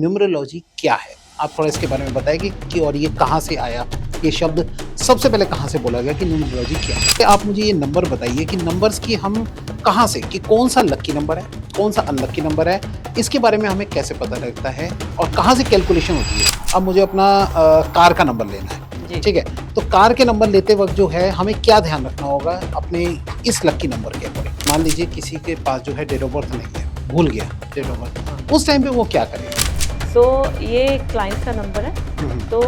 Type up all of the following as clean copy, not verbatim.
Numerology क्या है। आप थोड़ा इसके बारे में बताएं कि और ये कहाँ से आया, ये शब्द सबसे पहले कहाँ से बोला गया कि न्यूमरोलॉजी क्या है। आप मुझे ये नंबर बताइए कि नंबर्स की हम कहाँ से, कि कौन सा लकी नंबर है, कौन सा अनलकी नंबर है, इसके बारे में हमें कैसे पता लगता है और कहाँ से कैलकुलेशन होती है। अब मुझे अपना कार का नंबर लेना है, ठीक है, तो कार के नंबर लेते वक्त जो है हमें क्या ध्यान रखना होगा अपने इस लकी नंबर के अकॉर्डिंग। मान लीजिए किसी के पास जो है डेट ऑफ बर्थ नहीं है, भूल गया डेट ऑफ बर्थ, उस टाइम पे वो क्या करेगा? ये क्लाइंट का नंबर है, तो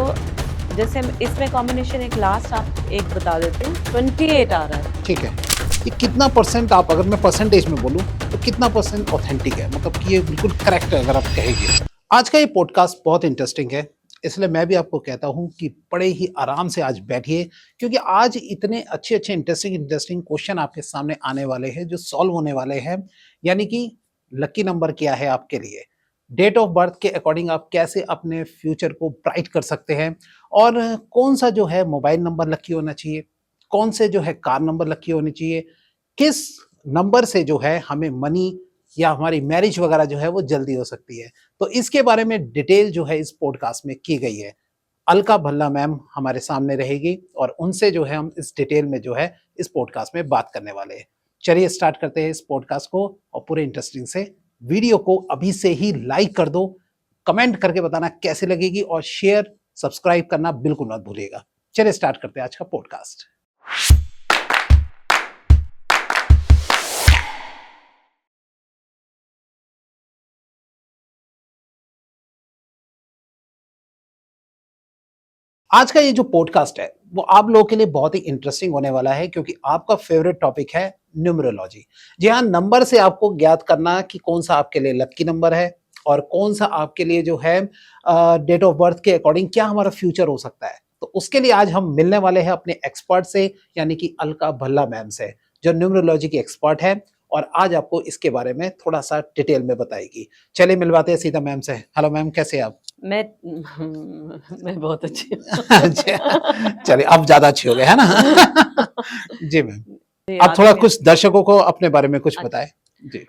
जैसे इसमें कॉम्बिनेशन एक लास्ट आप एक बता देते हैं, 28 आ रहा है। ठीक है, ये कितना परसेंट, आप अगर मैं परसेंटेज में बोलूँ तो कितना परसेंट ऑथेंटिक है, मतलब कि ये बिल्कुल करेक्ट है अगर आप कहेंगे। आज का ये पॉडकास्ट बहुत इंटरेस्टिंग है, इसलिए मैं भी आपको कहता हूँ कि बड़े ही आराम से आज बैठिए, क्योंकि आज इतने अच्छे इंटरेस्टिंग क्वेश्चन आपके सामने आने वाले हैं जो सॉल्व होने वाले हैं। यानी कि लकी नंबर क्या है आपके लिए, डेट ऑफ बर्थ के अकॉर्डिंग आप कैसे अपने फ्यूचर को ब्राइट कर सकते हैं, और कौन सा जो है मोबाइल नंबर लकी होना चाहिए, कौन से जो है कार नंबर लकी होनी चाहिए, किस नंबर से जो है हमें मनी या हमारी मैरिज वगैरह जो है वो जल्दी हो सकती है। तो इसके बारे में डिटेल जो है इस पॉडकास्ट में की गई है। अलका भल्ला मैम हमारे सामने रहेगी और उनसे जो है हम इस डिटेल में जो है इस पॉडकास्ट में बात करने वाले हैं। चलिए स्टार्ट करते हैं इस पॉडकास्ट को, और पूरे इंटरेस्टिंग से वीडियो को अभी से ही लाइक कर दो, कमेंट करके बताना कैसे लगेगी, और शेयर सब्सक्राइब करना बिल्कुल मत भूलिएगा। चलिए स्टार्ट करते हैं आज का पॉडकास्ट। आज का ये जो पॉडकास्ट है वो आप लोगों के लिए बहुत ही इंटरेस्टिंग होने वाला है, क्योंकि आपका फेवरेट टॉपिक है न्यूमरोलॉजी। जी हाँ, नंबर से आपको ज्ञात करना कि कौन सा आपके लिए लकी नंबर है और कौन सा आपके लिए जो है डेट ऑफ बर्थ के अकॉर्डिंग क्या हमारा फ्यूचर हो सकता है। तो उसके लिए आज हम मिलने वाले हैं अपने एक्सपर्ट से, यानी कि अलका भल्ला मैम से, जो न्यूमरोलॉजी की एक्सपर्ट है, और आज आपको इसके बारे में थोड़ा सा डिटेल में बताएगी। चलिए मिलवाते हैं सीधा मैम से। हेलो मैम, कैसे हैं आप? मैं मैं बहुत अच्छी हूँ। अच्छा, चलिए अब ज्यादा अच्छी हो गए है ना। जी मैम, जी, आप थोड़ा आदमी कुछ दर्शकों को अपने बारे में कुछ अच्छा, बताएं। जी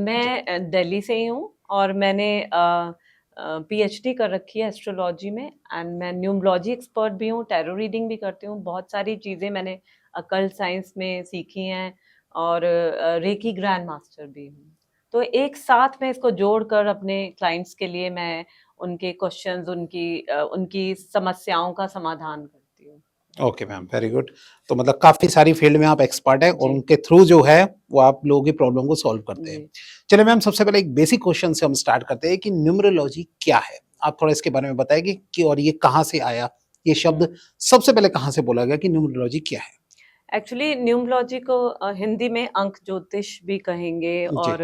मैं दिल्ली से ही हूँ और मैंने पीएचडी कर रखी है एस्ट्रोलॉजी में, एंड मैं न्यूमरोलॉजी एक्सपर्ट भी हूँ, टैरो रीडिंग भी करती हूँ। बहुत सारी चीज़ें मैंने अकल्ट साइंस में सीखी हैं, और रेकी ग्रैंड मास्टर भी हूँ। तो एक साथ में इसको जोड़कर अपने क्लाइंट्स के लिए मैं उनके क्वेश्चंस, उनकी समस्याओं का समाधान करती हूँ। Okay ma'am, very good. तो मतलब काफी सारी फील्ड में आप एक्सपर्ट हैं और जी, उनके थ्रू जो है वो आप लोगों की प्रॉब्लम को सॉल्व करते हैं। जी। चलिए मैम, सबसे पहले एक बेसिक क्वेश्चन से हम स्टार्ट करते हैं कि न्यूमरोलॉजी क्या है। आप थोड़ा इसके बारे में बताएंगे कि और ये कहाँ से आया, ये शब्द सबसे पहले कहाँ से बोला गया कि न्यूमरोलॉजी क्या है? एक्चुअली न्यूमरोलॉजी को हिंदी में अंक ज्योतिष भी कहेंगे जी। और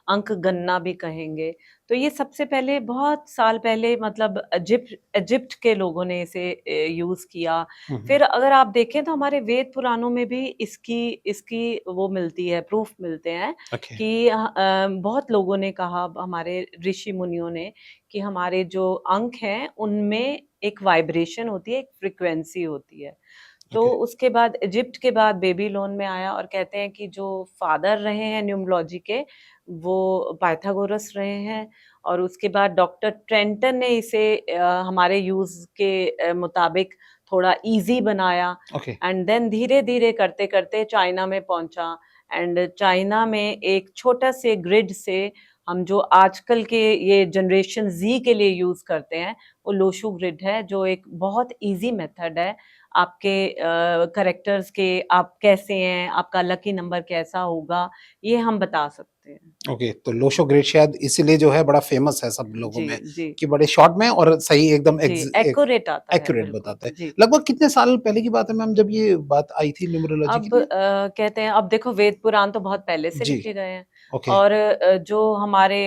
अंक गणना भी कहेंगे। तो ये सबसे पहले बहुत साल पहले, मतलब इजिप्ट के लोगों ने इसे यूज़ किया। हम्म। फिर अगर आप देखें तो हमारे वेद पुराणों में भी इसकी इसकी वो मिलती है, प्रूफ मिलते हैं ओके। कि बहुत लोगों ने कहा, हमारे ऋषि मुनियों ने, कि हमारे जो अंक हैं उनमें एक वाइब्रेशन होती है, एक फ्रीक्वेंसी होती है। तो ओके। उसके बाद इजिप्ट के बाद बेबीलोन में आया, और कहते हैं कि जो फादर रहे हैं न्यूमरोलॉजी के, वो पाइथागोरस रहे हैं। और उसके बाद डॉक्टर ट्रेंटन ने इसे हमारे यूज़ के मुताबिक थोड़ा इजी बनाया, ओके। एंड देन धीरे-धीरे करते-करते चाइना में पहुँचा। एंड चाइना में एक छोटा से ग्रिड से हम जो आजकल के ये जनरेशन ज़ी के लिए यूज़ करते हैं, वो लोशू ग्रिड है, जो एक बहुत ईज़ी मेथड है आपके कैरेक्टर्स के, आप कैसे हैं, आपका लकी नंबर कैसा होगा, ये हम बता सकते हैं। ओके, तो लोशो ग्रेड शायद इसीलिए जो है बड़ा फेमस है सब लोगों जी, में, जी, कि बड़े शॉर्ट में और सही एकदम जी, एक्यूरेट आता है, एक्यूरेट बिल्कुल। बताते हैं। जी। लगभग कितने साल पहले की बात है मैम जब ये बात आई थी न्यूमरोलॉजी के अब लिए? कहते हैं, अब देखो वेद पुराण तो बहुत पहले से जी। लिखे गए हैं, ओके। और जो हमारे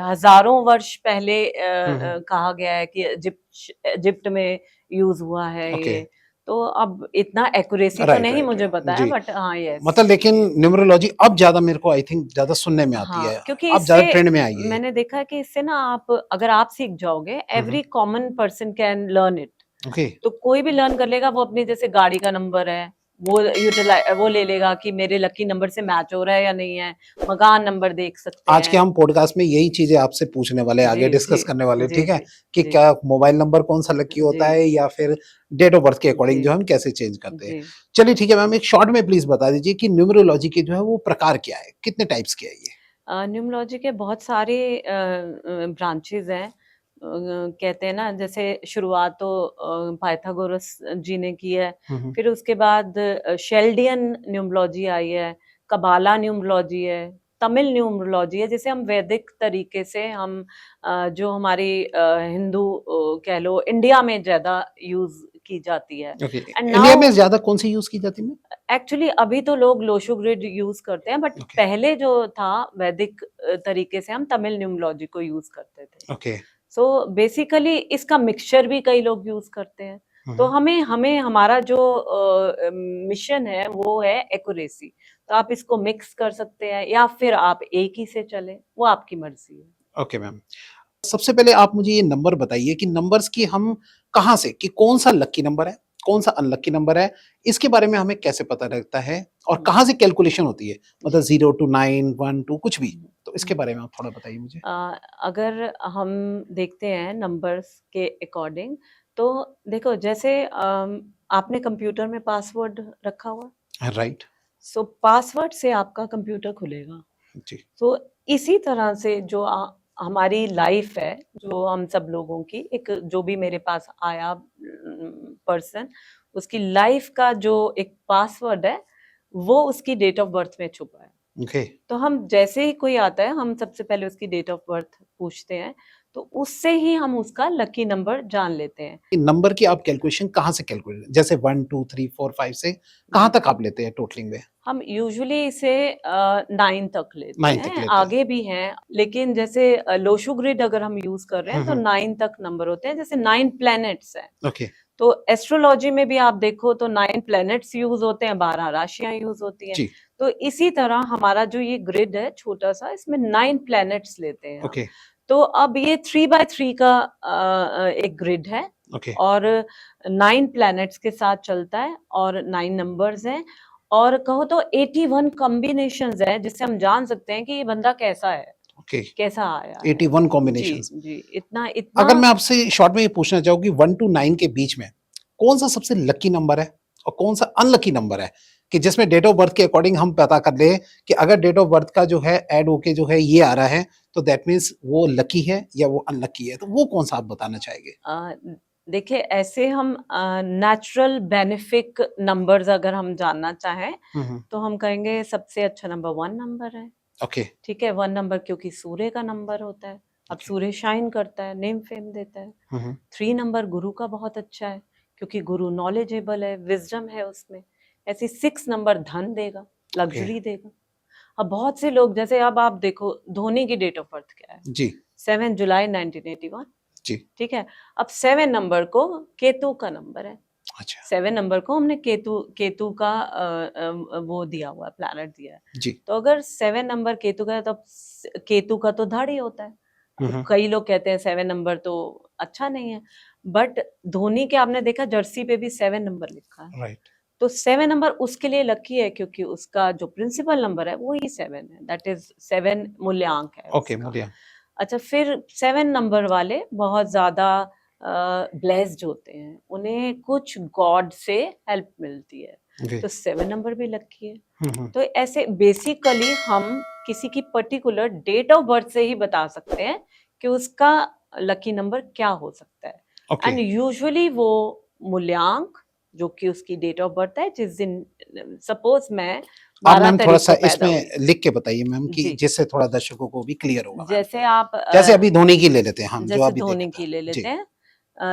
हज़ारों वर्ष पहले हम्म। कहा गया है कि इजिप्ट में यूज़ हुआ है ओके। ये। तो अब इतना एक्यूरेसी तो राइट नहीं राइट मुझे राइट पता है, जी। बट हाँ, यस, मतलब लेकिन ये न्यूमरोलॉजी अब ज्यादा मेरे को आई थिंक ज्यादा सुनने में आती हाँ, है, क्योंकि अब ज्यादा इससे ट्रेंड में आई है ये। मैंने देखा है कि इससे ना, आप अगर आप सीख जाओगे, hmm. Every common person can learn it. Okay. तो कोई भी लर्न कर लेगा, वो अपनी, जैसे गाड़ी का नंबर है, वो ले लेगा कि मेरे लकी नंबर से मैच हो रहा है या नहीं है, मकान नंबर देख सकते आज के हैं। हम पॉडकास्ट में यही चीजें आपसे पूछने वाले, आगे जी, डिस्कस जी, करने वाले, जी, ठीक है, जी, कि जी, क्या मोबाइल नंबर कौन सा लकी होता जी, है या फिर डेट ऑफ बर्थ के अकॉर्डिंग जी, जो हम कैसे चेंज करते हैं। जी। चलिए ठीक है मैम, एक शॉर्ट में प्लीज बता दीजिए कि न्यूमरोलॉजी के जो है वो प्रकार क्या है, कितने टाइप्स के है ये? न्यूमरोलॉजी के बहुत सारे ब्रांचेस हैं। कहते हैं ना, जैसे शुरुआत तो पाइथागोरस जी ने की है, हम्म, फिर उसके बाद शेल्डियन न्यूमरोलॉजी आई है, कबाला न्यूमरोलॉजी है, तमिल न्यूमरोलॉजी है, जिसे हम वैदिक तरीके से हम जो हमारी हिंदू कह लो इंडिया में ज़्यादा यूज़ की जाती है। ओके। एंड इंडिया नाउ में ज्यादा कौन सी यूज की जाती है? एक्चुअली अभी तो लोग लोशो ग्रिड यूज़ करते हैं, बट ओके। पहले जो था वैदिक तरीके से हम तमिल न्यूमरोलॉजी को यूज़ करते थे। ओके। सो बेसिकली इसका मिक्सचर भी कई लोग यूज़ करते हैं। तो हमें हमें हमारा जो मिशन है वो है एक्यूरेसी। तो आप इसको मिक्स कर सकते हैं या फिर आप एक ही से चलें, वो आपकी मर्ज़ी है। ओके मैम, सबसे पहले आप मुझे ये नंबर बताइए कि नंबर्स की हम कहाँ से, कि कौन सा लकी नंबर है, कौन सा अनलकी नंबर है, इसके बारे में हमें कैसे पता लगता है और हुँ, कहाँ से कैलकुलेशन होती है? मतलब जी। 0 टू 9, 1 टू कुछ भी। हुँ, तो इसके हुँ। बारे में आप थोड़ा बताइए मुझे। अगर हम देखते हैं नंबर्स के अकॉर्डिंग, तो देखो जैसे आपने कंप्यूटर में पासवर्ड रखा हुआ, राइट। सो पासवर्ड से आपका कंप्यूटर खुलेगा। जी। तो इसी तरह से जो हमारी लाइफ है, जो हम सब लोगों की, एक जो भी मेरे पास आया पर्सन, उसकी लाइफ का जो एक पासवर्ड है, वो उसकी डेट ऑफ बर्थ में छुपा है। ओके। तो हम जैसे ही कोई आता है, हम सबसे पहले उसकी डेट ऑफ बर्थ पूछते हैं, तो उससे ही हम उसका लकी नंबर जान लेते हैं। नंबर की आप कैलकुलेशन कहाँ से कैलकुलेट, जैसे 1, 2, 3, 4, 5 से कहाँ जी। तक आप लेते हैं टोटलिंग में? हम यूजुअली इसे 9 तक लेते 9 तक हैं, लेते हैं। आगे भी हैं, लेकिन जैसे लोशो ग्रिड अगर हम यूज़ कर रहे हैं, तो 9 तक नंबर होते हैं, जैसे 9 प्लैनेट्स हैं। ओके। तो एस्ट्रोलॉजी में भी आप देखो तो 9 प्लैनेट्स यूज़ होते हैं, 12 राशियाँ यूज़ होती हैं। जी। तो इसी तरह हमारा जो ये ग्रिड है छोटा-सा, इसमें 9 प्लैनेट्स लेते हैं हम। ओके। तो अब ये 3 बाय 3 का एक ग्रिड है ओके। और 9 प्लैनेट्स के साथ चलता है और 9 नंबर्स हैं, और कहो तो 81 कॉम्बिनेशंस हैं, जिससे हम जान सकते हैं कि ये बंदा कैसा है, ओके। कैसा आया है। 81 जी, कॉम्बिनेशंस। जी, इतना अगर इतना मैं आपसे शॉर्ट में ये पूछना चाहूँ कि 1 टू 9 के बीच में कौन-सा सबसे लकी नंबर है और कौन-सा अनलकी नंबर है? कि जिसमें डेट ऑफ बर्थ के अकॉर्डिंग हम पता कर लें कि अगर डेट ऑफ बर्थ का जो है ऐड होके जो है ये आ रहा है, तो दैट मीन्स वो लकी है या वो अनलकी है। तो वो कौन-सा आप बताना चाहेंगे? देखिए ऐसे हम नेचुरल बेनिफिक नंबर्स अगर हम जानना चाहें, हुँ, हुँ। तो हम कहेंगे सबसे अच्छा नंबर 1 नंबर है। ओके। ठीक है, 1 नंबर क्योंकि सूर्य का नंबर होता है। अब ओके। सूर्य शाइन करता है, नेम फेम देता है। हुँ, हुँ। 3 नंबर गुरु का बहुत अच्छा है, क्योंकि गुरु नॉलेजेबल है, विज़डम है उसमें। ऐसे 6 नंबर धन देगा, ओके। लग्ज़री देगा। अब बहुत से लोग, जैसे अब आप देखो धोनी की डेट ऑफ बर्थ क्या है? जी। 7 जुलाई 1981, जी। ठीक है? अब 7 नंबर को केतु का नंबर है। अच्छा। 7 नंबर को हमने केतु केतु का वो दिया हुआ है, प्लैनेट दिया है। जी। तो अगर 7 नंबर केतु का है, तो अब केतु का तो धड़ ही होता है। हुँ, अब हुँ। कई लोग कहते हैं 7 नंबर तो अच्छा नहीं है, बट धोनी के आपने देखा जर्सी पे भी 7 नंबर लिखा है। राइट। तो 7 नंबर उसके लिए लकी है, क्योंकि उसका जो प्रिंसिपल नंबर है वो ही 7 है, दैट इज़ 7 मूल्यांक है ओके, उसका। मूल्यांक। अच्छा, फिर 7 नंबर वाले बहुत ज़्यादा ब्लेस्ड होते हैं, उन्हें कुछ गॉड से हेल्प मिलती है, जी। तो 7 नंबर भी लकी है। हुँ, हुँ। तो ऐसे बेसिकली हम किसी की पर्टिकुलर डेट ऑफ बर्थ से ही बता सकते हैं कि उसका लकी नंबर क्या हो सकता है। ओके। एंड यूजुअली वो मूल्यांक जो कि उसकी डेट ऑफ बर्थ है, जिस दिन सपोज मैं आप 12 मैम तारीख थोड़ा-सा को पैदा इसमें हुई। लिख के बताइए मैम, कि जी, जिससे थोड़ा दर्शकों को भी क्लियर होगा मैम। जैसे आप जैसे अभी धोनी की ले लेते हैं हम, जो जैसे अभी धोनी देखा की था। ले जी। लेते हैं,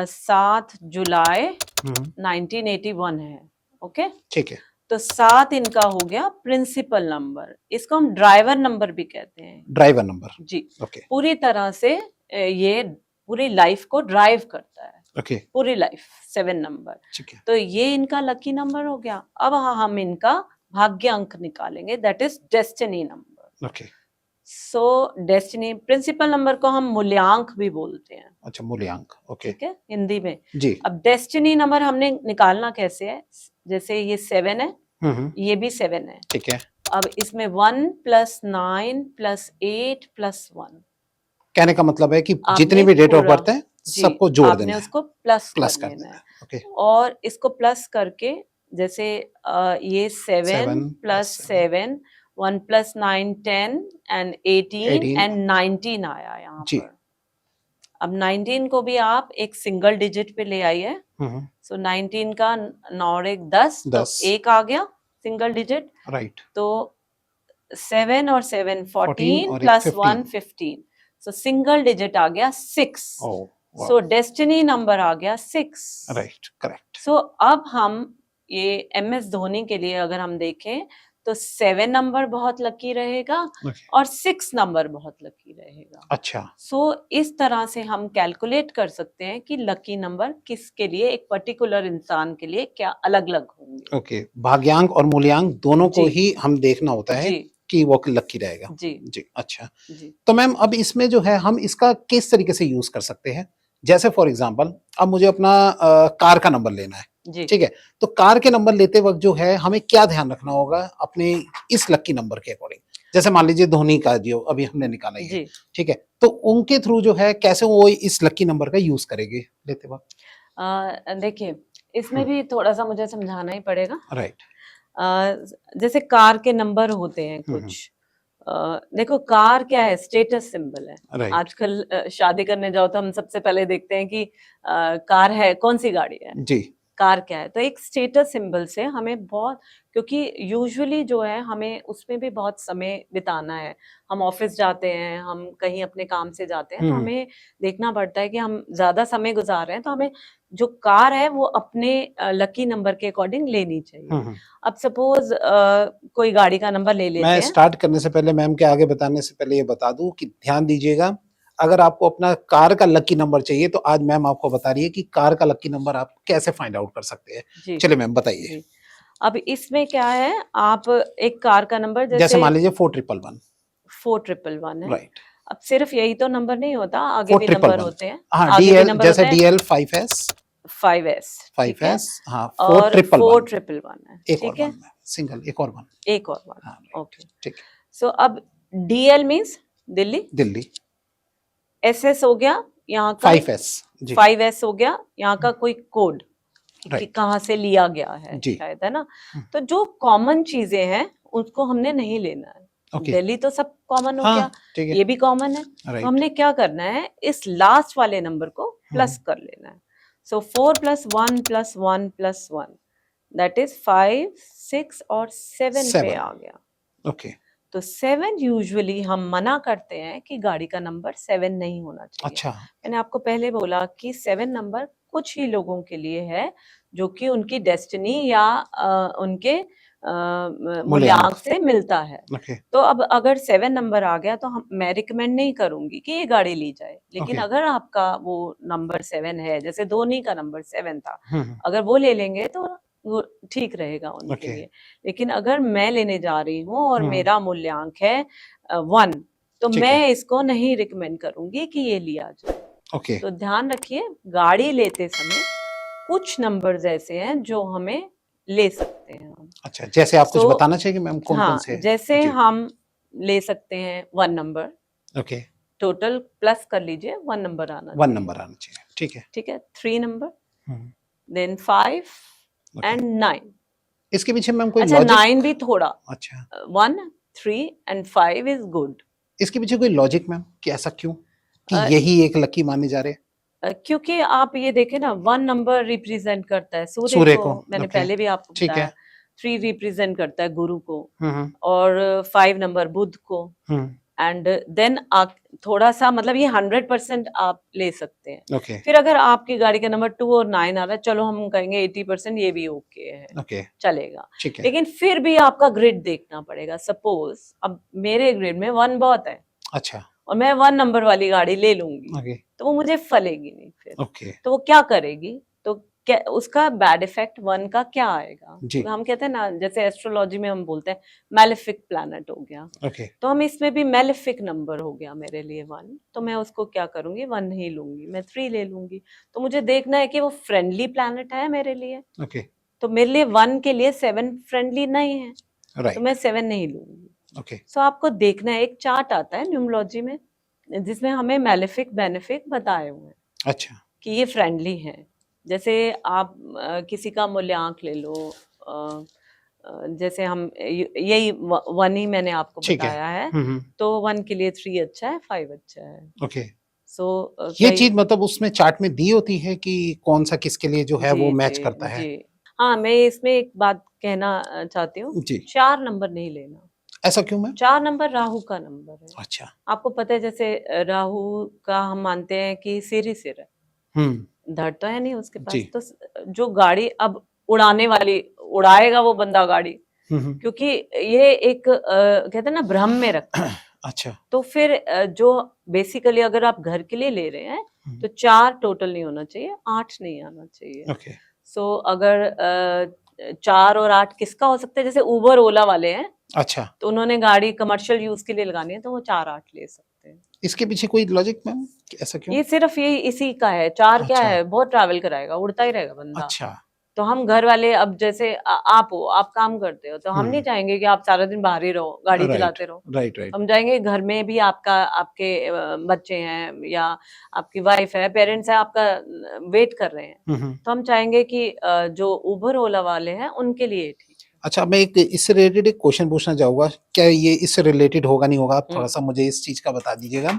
7 जुलाई हुँ, हुँ। 1981 है, ओके? ठीक है। तो 7 इनका हो गया प्रिंसिपल नंबर, इसको हम ड्राइवर नंबर भी कहते हैं। Driver number. जी, ओके। पूरी तरह से ये पूरी लाइफ को ड्राइव करता है, ओके। पूरी लाइफ 7 नंबर। ठीक है। तो ये इनका लकी नंबर हो गया। अब हम इनका भाग्य अंक निकालेंगे, that is destiny number. Okay. So destiny principle number को हम मूल्यांक भी बोलते हैं, अच्छा, मूल्यांक, ओके ठीक है, हिंदी में। जी। अब डेस्टिनी नंबर हमने निकालना कैसे है, जैसे ये 7 है, ये भी 7 है, ठीक है। अब इसमें 1 + 9 + 8 + 1, कहने का मतलब है कि जितनी आपने भी डेट ऑफ पूरा, बर्थ है जी, सबको जोड़ आपने देना है, उसको प्लस प्लस कर कर लेना देना है। है, ओके। और इसको प्लस करके जैसे ये 7 7 + 7, 1 + 9 10 एंड 18 18 एंड 19 आया यहाँ जी। पर। अब 19 को भी आप एक सिंगल डिजिट पे ले आइए, सो 19 का 9 और 1 10, तो 10 एक आ गया सिंगल डिजिट, राइट, तो 7 और 7 14 14 और एक + 1 15, सो सिंगल डिजिट आ गया 6, सो डेस्टिनी नंबर आ गया 6, राइट, करेक्ट। सो अब हम ये MS धोनी के लिए अगर हम देखें तो 7 नंबर बहुत लकी रहेगा और 6 नंबर बहुत लकी रहेगा। अच्छा, सो इस तरह से हम कैलकुलेट कर सकते हैं कि लकी नंबर किसके लिए, एक पर्टिकुलर इंसान के लिए क्या अलग अलग होंगे। ओके, भाग्यांक और मूल्यांक दोनों को जी, ही हम देखना होता है जी, कि वो लकी रहेगा। जी, जी, अच्छा। जी, तो मैम अब इसमें जो है हम इसका किस तरीके से यूज कर सकते हैं? जैसे फॉर एग्जांपल अब मुझे अपना कार का नंबर लेना है, जी, ठीक है? तो कार के नंबर लेते वक्त जो है हमें क्या ध्यान रखना होगा अपने इस लकी नंबर के अकॉर्डिंग? जैसे मान लीजिए धोनी का जो अभी हमने निकाला ही है, जी। ठीक है? तो उनके थ्रू जो है कैसे वो इस लकी नंबर का यूज करेंगे लेते वक्त? देखिए, इसमें भी थोड़ा सा मुझे समझाना ही पड़ेगा। राइट, जैसे कार के नंबर होते हैं हम्म, कुछ, देखो कार क्या है, स्टेटस सिंबल है। राइट, आजकल शादी करने जाओ तो हम सबसे पहले देखते हैं कि कार है, कौन सी गाड़ी है, जी, कार क्या है, तो एक स्टेटस सिंबल से हमें बहुत, क्योंकि यूजुअली जो है हमें उसमें भी बहुत समय बिताना है, हम ऑफिस जाते हैं, हम कहीं अपने काम से जाते हैं, तो हमें देखना पड़ता है कि हम ज्यादा समय गुजार रहे हैं, तो हमें जो कार है वो अपने लकी नंबर के अकॉर्डिंग लेनी चाहिए। अब सपोज कोई गाड़ी का नंबर ले मैं लेते हैं। स्टार्ट करने से पहले मैम के आगे बताने से पहले ये बता दूं कि ध्यान दीजिएगा, अगर आपको अपना कार का लकी नंबर चाहिए तो आज मैम आपको बता रही है कि कार का लकी नंबर आप कैसे फाइंड आउट कर सकते हैं। जी, चलिए मैम बताइए। जी। अब इसमें क्या है, आप एक कार का नंबर जैसे जैसे मान लीजिए 4111 4111 है। राइट, अब सिर्फ यही तो नंबर नहीं होता, आगे भी नंबर 4111 होते हैं, हाँ, आगे भी डीएल नंबर जैसे होते हैं। डीएल 5S 5S, ठीक है, 5S हाँ, और 4111 4111 है, एक और ठीक है, वन में सिंगल एक और वन, एक और वन, हाँ राइट, ओके। ठीक है, सो अब DL means Delhi, Delhi SS हो गया यहाँ का, 5S जी 5S हो गया यहाँ का कोई कोड कि राइट कहाँ से लिया गया है जी शायद, है ना। तो जो कॉमन चीजें हैं उसको हमने नहीं लेना है। ओके दिल्ली तो सब कॉमन हो हाँ गया, ठीक है ये भी कॉमन है, तो राइट हमने क्या करना है, इस लास्ट वाले नंबर को प्लस कर लेना है। सो 4 + 1 + 1 + 1 दैट इज 5, 6 और 7 पे 7 आ गया। ओके तो 7 यूजुअली हम मना करते हैं कि गाड़ी का नंबर 7 नहीं होना चाहिए। अच्छा मैंने आपको पहले बोला कि 7 नंबर कुछ ही लोगों के लिए है जो कि उनकी डेस्टिनी या उनके मूल्यांक से मिलता है। ओके तो अब अगर 7 नंबर आ गया तो मैं रिकमेंड नहीं करूंगी कि ये गाड़ी ली जाए, लेकिन ओके अगर आपका वो नंबर 7 है, जैसे धोनी का नंबर 7 था, हम्म अगर वो ले लेंगे तो वो ठीक रहेगा उनके ओके लिए। लेकिन अगर मैं लेने जा रही हूँ और हम्म मेरा मूल्यांक है 1, तो ठीक मैं है इसको नहीं रिकमेंड करूंगी कि ये लिया जाए। ओके तो ध्यान रखिए, गाड़ी लेते समय कुछ नंबर्स ऐसे हैं जो हमें ले सकते हैं हम। अच्छा जैसे आप कुछ So, बताना चाहिए मैम कौन कौन हाँ, से जैसे जी हम ले सकते हैं 1 नंबर, ओके टोटल प्लस कर लीजिए, 1 नंबर आना 1 चाहिए, नंबर आना चाहिए ठीक है ठीक है, 3 number, hmm then 5 okay and 9। इसके पीछे मैम कोई अच्छा, 9 लॉजिक भी थोड़ा, अच्छा 1, 3 एंड 5 इज गुड। इसके पीछे कोई लॉजिक मैम कि ऐसा क्यों कि यही एक लकी माने जा रहे क्योंकि आप ये देखें ना, 1 नंबर रिप्रेजेंट करता है सूर्य सूर्य को, को मैंने ओके पहले भी आपको ठीक बताया। है 3 रिप्रेजेंट करता है गुरु को, हम्म और 5 नंबर बुध को, हम्म एंड देन आप थोड़ा सा, मतलब ये 100% आप ले सकते हैं। ओके फिर अगर आपकी गाड़ी का नंबर 2 और 9 आ रहा है, चलो हम कहेंगे 80% ये भी ओके है, ओके चलेगा। ठीक है लेकिन फिर भी आपका ग्रिड देखना पड़ेगा। सपोज अब मेरे ग्रिड में 1 बहुत है अच्छा और मैं 1 नंबर वाली गाड़ी ले लूंगी, ओके तो वो मुझे फलेगी नहीं फिर। ओके तो वो क्या करेगी, तो क्या उसका बैड इफेक्ट 1 का क्या आएगा। जी। हम कहते हैं ना, जैसे एस्ट्रोलॉजी में हम बोलते हैं मैलेफिक प्लैनेट हो गया, ओके। तो हम इसमें भी मैलेफिक नंबर हो गया मेरे लिए 1, तो मैं उसको क्या करूंगी, 1 ही लूंगी, मैं 3 ले लूंगी। तो मुझे देखना है कि वो फ्रेंडली प्लैनेट है मेरे लिए, ओके। तो मेरे लिए 1 के लिए 7 फ्रेंडली नहीं है, तो राइट। मैं 7 नहीं लूंगी। ओके। सो आपको देखना है, एक चार्ट आता है न्यूमरोलॉजी में जिसमें हमें मैलेफिक बेनिफिक बताए हुए हैं अच्छा। कि ये फ्रेंडली है। जैसे आप किसी का मूल्यांक ले लो, जैसे हम यही 1 ही मैंने आपको ठीक है। बताया है, हम्म। तो 1 के लिए 3 अच्छा है, 5 अच्छा है। ओके। सो ये कई चीज मतलब उसमें चार्ट में दी होती है कि कौन सा किसके लिए जो है वो जी मैच जी करता है। जी। हाँ, मैं इसमें एक बात कहना चाहती हूँ, जी। 4 नंबर नहीं लेना। ऐसा क्यों मैम? 4 नंबर राहु का नंबर है। अच्छा। आपको पता है, जैसे राहु का हम मानते हैं कि सिर ही सिर है, धड़ तो है नहीं उसके जी। पास। तो जो गाड़ी अब उड़ाने वाली, उड़ाएगा वो बंदा गाड़ी, हम्म। क्योंकि ये एक कहते हैं ना भ्रम में रखता है। अच्छा। तो फिर जो बेसिकली अगर आप घर के लिए ले रहे हैं तो 4 टोटल नहीं होना चाहिए, 8 नहीं आना चाहिए। ओके। सो अगर 4 और 8 किसका हो सकता है, जैसे उबर ओला वाले हैं, अच्छा। तो उन्होंने गाड़ी कमर्शियल यूज के लिए लगानी है, तो वो 4-8 ले सकते हैं। इसके पीछे कोई लॉजिक मैम, ऐसा क्यों? ये सिर्फ ये इसी का है। 4 क्या अच्छा। है, बहुत ट्रैवल कराएगा, उड़ता ही रहेगा बंदा। अच्छा। तो हम घर वाले, अब जैसे आप हो, आप काम करते हो, तो हम नहीं चाहेंगे कि आप सारा दिन बाहर ही रहो, गाड़ी राइट चलाते रहो। Right right. हम चाहेंगे घर में भी आपके बच्चे हैं या आपकी वाइफ है, पेरेंट्स है, आपका वेट कर रहे हैं। तो हम चाहेंगे कि जो उबर ओला वाले हैं उनके लिए ठीक है। अच्छा, मैं एक इससे रिलेटेड एक क्वेश्चन पूछना चाहूंगा, क्या ये इससे रिलेटेड होगा नहीं होगा, आप थोड़ा सा मुझे इस चीज का बता दीजिएगा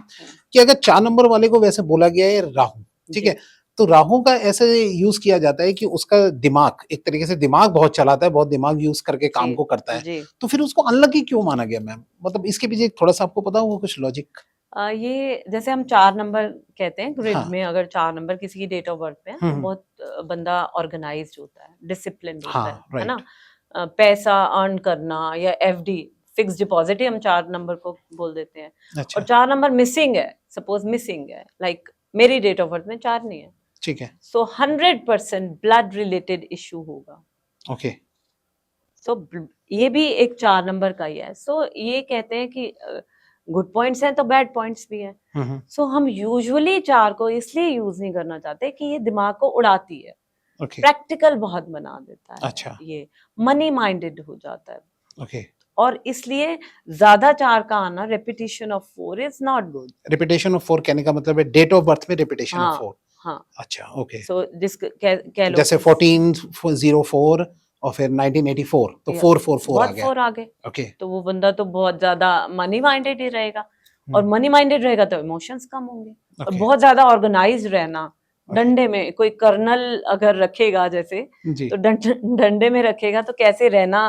कि अगर 4 नंबर वाले को वैसे बोला गया है राहु, ठीक है, तो राहु का ऐसे यूज किया जाता है कि उसका दिमाग एक तरीके से दिमाग बहुत चलाता है, बहुत दिमाग यूज करके काम को करता है, तो फिर उसको अनलकी क्यों माना गया मैम? मतलब इसके पीछे थोड़ा सा आपको पता होगा कुछ लॉजिक? ये जैसे हम 4 नंबर कहते हैं ग्रिड हाँ। में, अगर 4 नंबर किसी की डेट ऑफ बर्थ पे है, तो हम्म। बहुत बंदा ऑर्गेनाइज्ड होता है, डिसिप्लिन्ड होता हाँ है ना। राइट। पैसा अर्न करना या एफडी, फिक्स डिपॉजिट ही हम 4 नंबर को बोल देते हैं। अच्छा। और 4 नंबर मिसिंग है, सपोज मिसिंग है, लाइक मेरी डेट ऑफ बर्थ में 4 नहीं है, ठीक है। सो 100% ब्लड रिलेटेड इशू होगा। ओके। सो ये भी एक 4 नंबर का ही है। सो ये कहते हैं कि गुड पॉइंट्स हैं तो बैड पॉइंट्स भी हैं। सो हम यूजुअली 4 को इसलिए यूज नहीं करना चाहते कि ये दिमाग को उड़ाती है, ओके। प्रैक्टिकल बहुत बना देता है, अच्छा। ये मनी माइंडेड हो जाता है। ओके। और इसलिए ज्यादा 4 का आना, repetition of 4 is not good. Repetition of 4 कहने का मतलब है डेट ऑफ बर्थ में रिपीटेशन ऑफ 4। हाँ। अच्छा ओके। सो कह लो जैसे 1404 और फिर 1984 तो 444 आ बहुत गया। 4 आ गए, ओके। तो वो बंदा तो बहुत ज्यादा मनी माइंडेड ही रहेगा, और मनी माइंडेड रहेगा तो इमोशंस कम होंगे। और बहुत ज्यादा ऑर्गेनाइज रहना, डंडे में कोई कर्नल अगर रखेगा जैसे, तो डंडे में रखेगा तो कैसे रहना,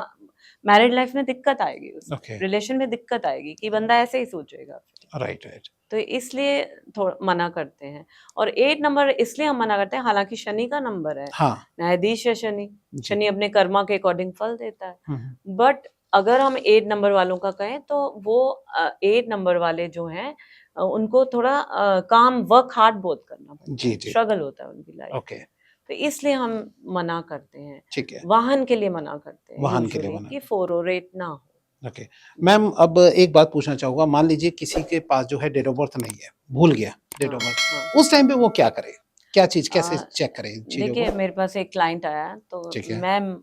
मैरिड लाइफ में दिक्कत आएगी, रिलेशन में दिक्कत आएगी कि बंदा ऐसे ही सोचेगा। Right right. तो इसलिए थोड़ा मना करते हैं। और 8 नंबर इसलिए हम मना करते हैं, हालांकि शनि का नंबर है, हाँ। न्यायाधीश है शनि, शनि अपने कर्मा के अकॉर्डिंग फल देता है। बट अगर हम 8 नंबर वालों का कहें तो वो 8 नंबर वाले जो हैं उनको थोड़ा काम वर्क हार्ड बहुत करना पड़ता है, स्ट्रगल होता है उनकी लाइफ। ओके। तो इसलिए हम मना करते हैं। ठीक है। वाहन के लिए मना करते हैं, वाहन के लिए मना कि 4 और 8 ना हो। ओके मैम, अब एक बात पूछना चाहूंगा, मान लीजिए किसी के पास जो है डेट ऑफ बर्थ नहीं है, भूल गया डेट ऑफ बर्थ, उस टाइम पे वो क्या करे, क्या चीज कैसे चेक करे इन चीजों को? देखिए, मेरे पास एक क्लाइंट आया, तो मैं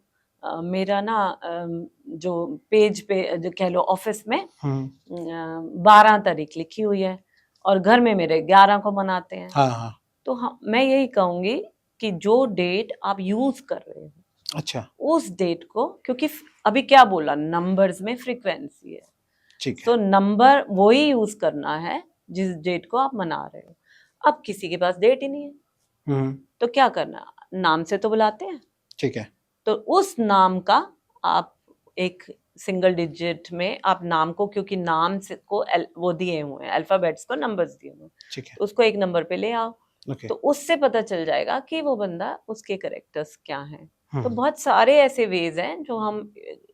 मेरा ना जो पेज पे जो कह लो ऑफिस में 12 तारीख लिखी हुई है और घर में मेरे 11 को मनाते हैं। हाँ। तो मैं यही कहूंगी कि जो डेट आप यूज कर रहे हो, अच्छा, उस डेट को, क्योंकि अभी क्या बोला, नंबर्स में फ्रीक्वेंसी है, ठीक है, तो नंबर वही यूज करना है जिस डेट को आप मना रहे हो। अब किसी के पास डेट ही नहीं है, तो क्या करना, नाम से तो बुलाते हैं, ठीक है, तो उस नाम का आप एक सिंगल डिजिट में आप नाम को, क्योंकि नाम से को वो दिए हुए हैं, अल्फाबेट्स को नंबर्स दिए हुए हैं, ठीक है, तो उसको एक नंबर पे ले आओ, तो उससे पता चल जाएगा कि वो बंदा, उसके कैरेक्टर्स क्या हैं। तो बहुत सारे ऐसे वेज हैं जो हम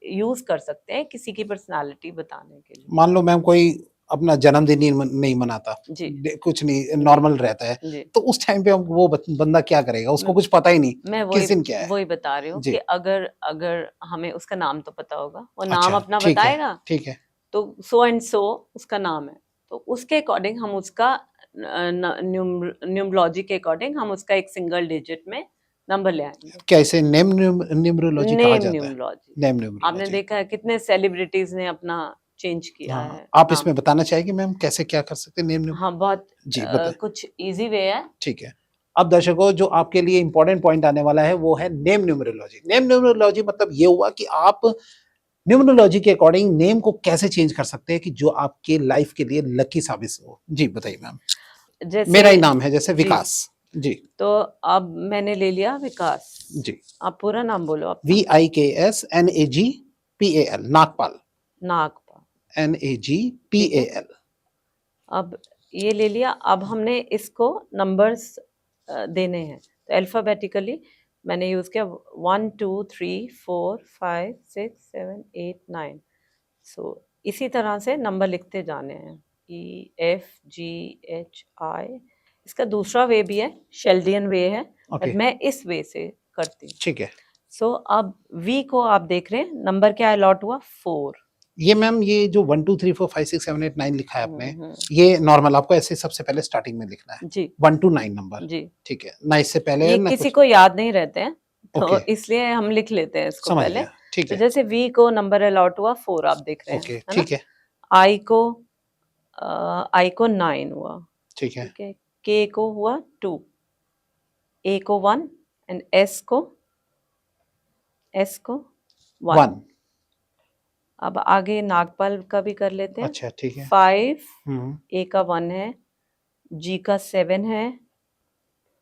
यूज कर सकते हैं किसी की पर्सनालिटी बताने के लिए। मान लो मैम कोई अपना जन्मदिन नहीं मनाता, जी कुछ नहीं, नॉर्मल रहता है, जी तो उस टाइम पे हम वो बंदा क्या करेगा? उसको म- कुछ पता ही नहीं मैं किस दिन क्या है। वही बता रही हूँ जी, कि अगर अगर हमें उसका नाम तो पता होगा, वो नाम अच्छा, अपना ठीक है, बताएगा, ठीक है, तो सो एंड सो उसका नाम है, तो उसके अकॉर्डिंग हम उसका न्यूमरोलॉजी के अकॉर्डिंग हम उसका एक सिंगल डिजिट में नंबर ले आएंगे। क्या इसे न्यूमरोलॉजी कहा नेम जाता है? न्यूमरोलॉजी। नेम आपने न्यूमरोलॉजी। देखा है कितने सेलिब्रिटीज ने अपना चेंज किया हाँ, है आप नाम। इसमें बताना चाहेंगे मैम कैसे क्या कर सकते हैं नेम न्यूम? हाँ, बहुत जी, बताएँ। कुछ इजी वे है। ठीक है। अब दर्शकों, जो आपके लिए इम्पोर्टेंट पॉइंट आने वाला है वो है नेम न्यूमरोलॉजी। नेम न्यूमरोलॉजी मतलब ये हुआ कि आप न्यूमरोलॉजी के अकॉर्डिंग नेम को कैसे चेंज कर सकते हैं कि जो आपके लाइफ के लिए लकी साबित हो। जी, बताइए मैम। जैसे मेरा ही नाम है जैसे जी, विकास। जी, तो अब मैंने ले लिया विकास। जी। आप पूरा नाम बोलो अपना। VIKSNAGPAL, नागपाल। नागपाल। ठीक है। NAGPAL। अब ये ले लिया, अब हमने इसको नंबर्स देने हैं, तो अल्फाबेटिकली मैंने यूज किया 1 2 3 4 5 6 7 8 9। सो इसी तरह से नंबर लिखते जाने हैं, EFGHI। इसका दूसरा वे भी है, शेल्डियन वे है, ओके, बट मैं इस वे से करती हूँ। ठीक है। सो अब वी को आप देख रहे हैं, नंबर क्या अलॉट हुआ? 4। ये मैम, ये जो 1 2 3 4 5 6 7 8 9 लिखा है आपने, ये नॉर्मल आपको ऐसे सबसे पहले स्टार्टिंग में लिखना है। जी 1 to 9 नंबर। जी। ठीक है ना, इससे पहले ये ना किसी कुछ। को याद नहीं रहते हैं, तो ओके, इसलिए हम लिख लेते हैं इसको समझ पहले। गया, ठीक तो है। जैसे वी को नंबर अलॉट हुआ 4, आप देख रहे हैं, ओके, है ना। ठीक है, आई को आई को 9 हुआ। ठीक है। ठीक है। के को हुआ 2, ए को 1, एंड एस को 1। 1। अब आगे नागपाल का भी कर लेते हैं। अच्छा, ठीक है। 5, हम्म, ए का 1 है, जी का 7 है,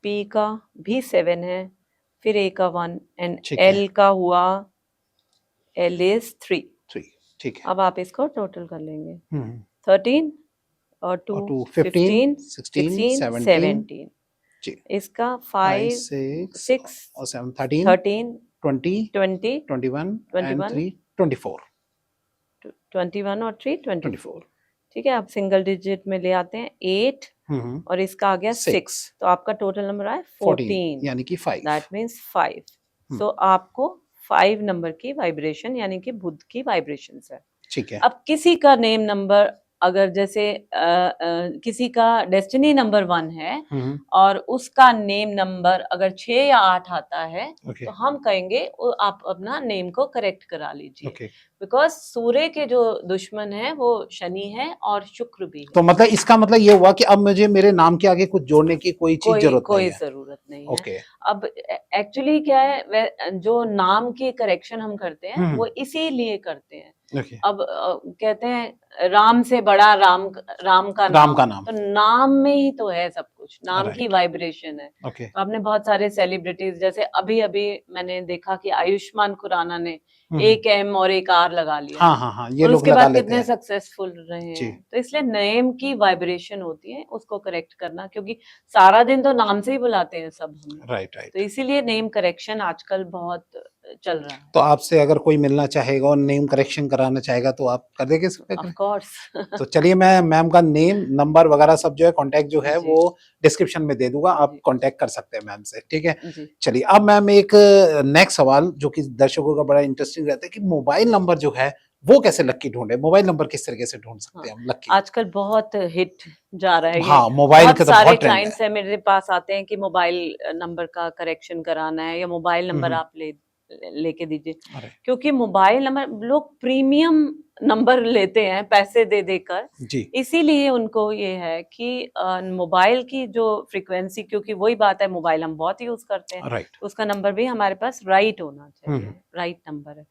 पी का भी 7 है, फिर ए का 1, एंड ठीक है। एल का हुआ, एल इज 3। 3, ठीक है। अब आप इसको टोटल कर लेंगे, हम्म, 13 और 2 और 2 15 15 16 16 17। 17। जी, इसका 5 5 6 6 और 7 13 13 20 20 21 एंड 21 3 24। 21 और 3 24। 24। ठीक है, आप सिंगल डिजिट में ले आते हैं 8, हम्म, और इसका आ गया 6, 6 तो आपका टोटल नंबर आया 14 14। यानी कि 5। That means 5। हम्म, सो आपको 5 नंबर की वाइब्रेशन, यानी कि बुध की वाइब्रेशन है। ठीक है। अब किसी का नेम नंबर, अगर जैसे किसी का डेस्टिनी नंबर 1 है हम्म, और उसका नेम नंबर अगर 6 या 8 आता है, ओके, तो हम कहेंगे आप अपना नेम को करेक्ट करा लीजिए, ओके। बिकॉज सूर्य के जो दुश्मन है वो शनि है और शुक्र भी तो है। मतलब इसका मतलब ये हुआ कि अब मुझे मेरे नाम के आगे कुछ जोड़ने की कोई चीज कोई जरूरत नहीं कोई है। जरूरत नहीं है। ओके। अब एक्चुअली क्या है, जो नाम की करेक्शन हम करते हैं हम्म, वो इसीलिए करते हैं। ओके। अब कहते हैं राम से बड़ा राम राम का राम का नाम, नाम। तो नाम में ही तो है सब कुछ, नाम की राइट, वाइब्रेशन है। ओके। तो आपने बहुत सारे सेलिब्रिटीज, जैसे अभी अभी मैंने देखा कि आयुष्मान खुराना ने हम्म, एक एम और एक आर लगा लिया, हाँ हाँ हाँ, ये और लोग उसके लगा बाद लेते कितने हैं। सक्सेसफुल रहे जी, हैं। तो इसलिए नेम की वाइब्रेशन होती है, उसको करेक्ट करना, क्योंकि सारा दिन तो नाम से ही बुलाते हैं सब हमें, राइट, तो राइट। इसीलिए नेम करेक्शन आजकल बहुत चल रहा है। तो आपसे अगर कोई मिलना चाहेगा और नेम करेक्शन कराना चाहेगा तो आप कर देंगे इसका? Of course. तो चलिए, मैं मैम का नेम नंबर वगैरह सब जो है कांटेक्ट जो है जी वो डिस्क्रिप्शन में दे दूंगा, आप जी कांटेक्ट कर सकते हैं मैम से, ठीक है। जी। चलिए, अब मैम एक नेक्स्ट सवाल जो कि दर्शकों का बड़ा इंटरेस्टिंग रहता है कि मोबाइल नंबर जो है वो कैसे लक्की ढूंढे? मोबाइल नंबर किस तरीके से ढूंढ सकते हाँ, हैं हम लक्की? आजकल बहुत हिट जा रहा है ये। हाँ, मोबाइल बहुत का तो सारे बहुत ट्रेंड है। क्लाइंट्स है मेरे पास आते हैं कि मोबाइल नंबर का करेक्शन कराना है, या मोबाइल नंबर आप लेके दीजिए, अरे क्योंकि मोबाइल नंबर लोग प्रीमियम नंबर लेते हैं पैसे दे देकर। जी, इसीलिए उनको ये है कि मोबाइल की जो फ्रीक्वेंसी, क्योंकि वही बात है, मोबाइल हम बहुत यूज करते हैं, राइट। तो उसका नंबर भी हमारे पास राइट होना चाहिए, राइट नंबर है।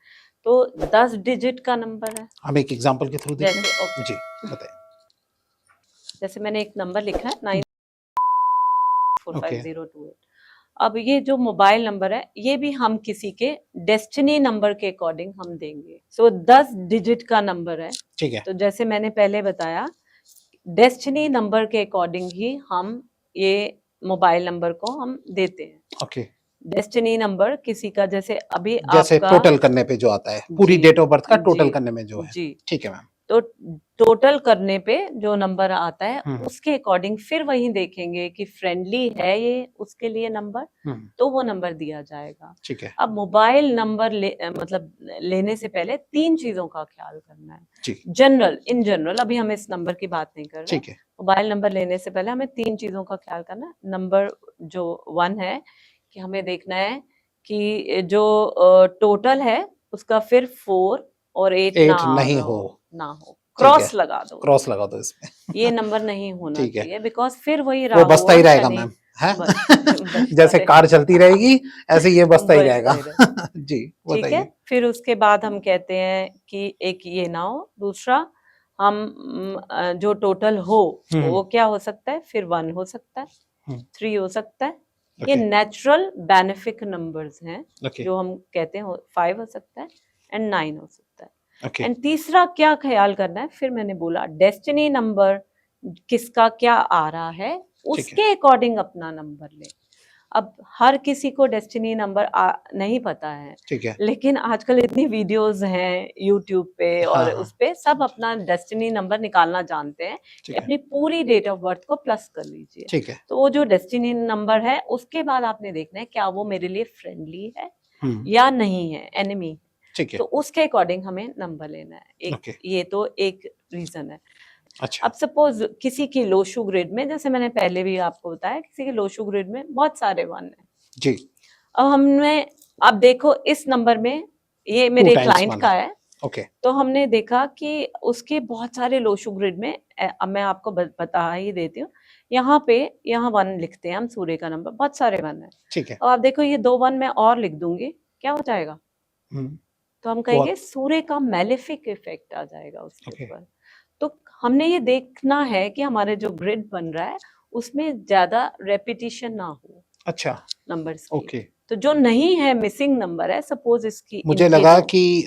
तो 10 डिजिट का नंबर है। हम एक एग्जांपल के थ्रू देखें। जैसे ओके, जी, बताइए। जैसे मैंने एक नंबर लिखा है ओके, 945028। अब ये जो मोबाइल नंबर है, ये भी हम किसी के डेस्टिनी नंबर के अकॉर्डिंग हम देंगे। सो 10 डिजिट का नंबर है, ठीक है। तो जैसे मैंने पहले बताया, डेस्टिनी नंबर के अकॉर्डिंग ही हम ये मोबाइल नंबर को हम देते हैं। ओके, डेस्टिनी नंबर किसी का, जैसे अभी जैसे आपका, टोटल करने पे जो आता है, पूरी जी डेट ऑफ बर्थ का जी टोटल करने में जो है। जी, ठीक है मैम। तो टोटल करने पे जो नंबर आता है हम्म। उसके अकॉर्डिंग फिर वही देखेंगे कि फ्रेंडली है ये उसके लिए नंबर, तो वो नंबर दिया जाएगा। ठीक है अब मोबाइल नंबर मतलब लेने से पहले 3 चीजों का ख्याल करना है। जी इन जनरल अभी हम इस नंबर की बात नहीं कर रहे। ठीक है मोबाइल नंबर लेने से पहले हमें 3 चीजों का ख्याल करना है। नंबर जो 1 है कि हमें देखना है कि जो टोटल है उसका फिर 4 और 8 ना 8 नहीं हो ठीक है क्रॉस लगा दो, क्रॉस लगा दो इसमें ये नंबर नहीं होना ठीक है चाहिए बिकॉज फिर वही वो बसता ही राहु और रहेगा शनि मैम है बचता जैसे रहे कार चलती रहेगी ऐसे ये बसता ही रहेगा बचता ही रहे। जी ठीक है, बताइए फिर उसके बाद हम कहते हैं कि एक ये ना हो, दूसरा हम जो टोटल हो वो क्या हो सकता है, फिर 1 हो सकता है, 3 हो सकता है। ये ओके नेचुरल बेनिफिक नंबर्स हैं ओके जो हम कहते हैं 5 हो सकता है एंड 9 हो सकता है। ओके एंड तीसरा क्या ख्याल करना है, फिर मैंने बोला डेस्टिनी नंबर किसका क्या आ रहा है ठीक है उसके अकॉर्डिंग अपना नंबर ले। अब हर किसी को डेस्टिनी नंबर नहीं पता है, ठीक है लेकिन आजकल इतनी वीडियोस हैं यूट्यूब पे और हाँ हाँ उस पे सब अपना डेस्टिनी नंबर निकालना जानते हैं कि ठीक है अपनी पूरी डेट ऑफ बर्थ को प्लस कर लीजिए। ठीक है तो वो जो डेस्टिनी नंबर है उसके बाद आपने देखना है क्या वो मेरे लिए फ्रेंडली है या नहीं है, एनिमी। ठीक है तो उसके अकॉर्डिंग हमें नंबर लेना है। एक ओके ये तो एक रीजन है। अच्छा अब सपोज किसी की लोशु ग्रिड में, जैसे मैंने पहले भी आपको बताया, किसी की लोशु ग्रिड में बहुत सारे 1 है। जी अब हमने अब देखो इस नंबर में ये मेरे क्लाइंट का है, ओके तो हमने देखा कि उसके बहुत सारे लोशु ग्रिड में अब मैं आपको बता ही देती हूँ। यहाँ 1 लिखते हैं हम, सूर्य का नंबर बहुत सारे 1 है। ठीक है अब आप देखो ये 2 1 मैं और लिख दूंगी, क्या हो जाएगा? तो हम कहेंगे बहुत सूर्य का मैलेफिक इफेक्ट आ जाएगा उसके ओके ऊपर। तो हमने ये देखना है कि हमारे जो ग्रिड बन रहा है उसमें ज्यादा रेपिटिशन ना हो अच्छा नंबर्स की। ओके तो जो नहीं है, मिसिंग नंबर है, सपोज इसकी मुझे इनकेस लगा हो, कि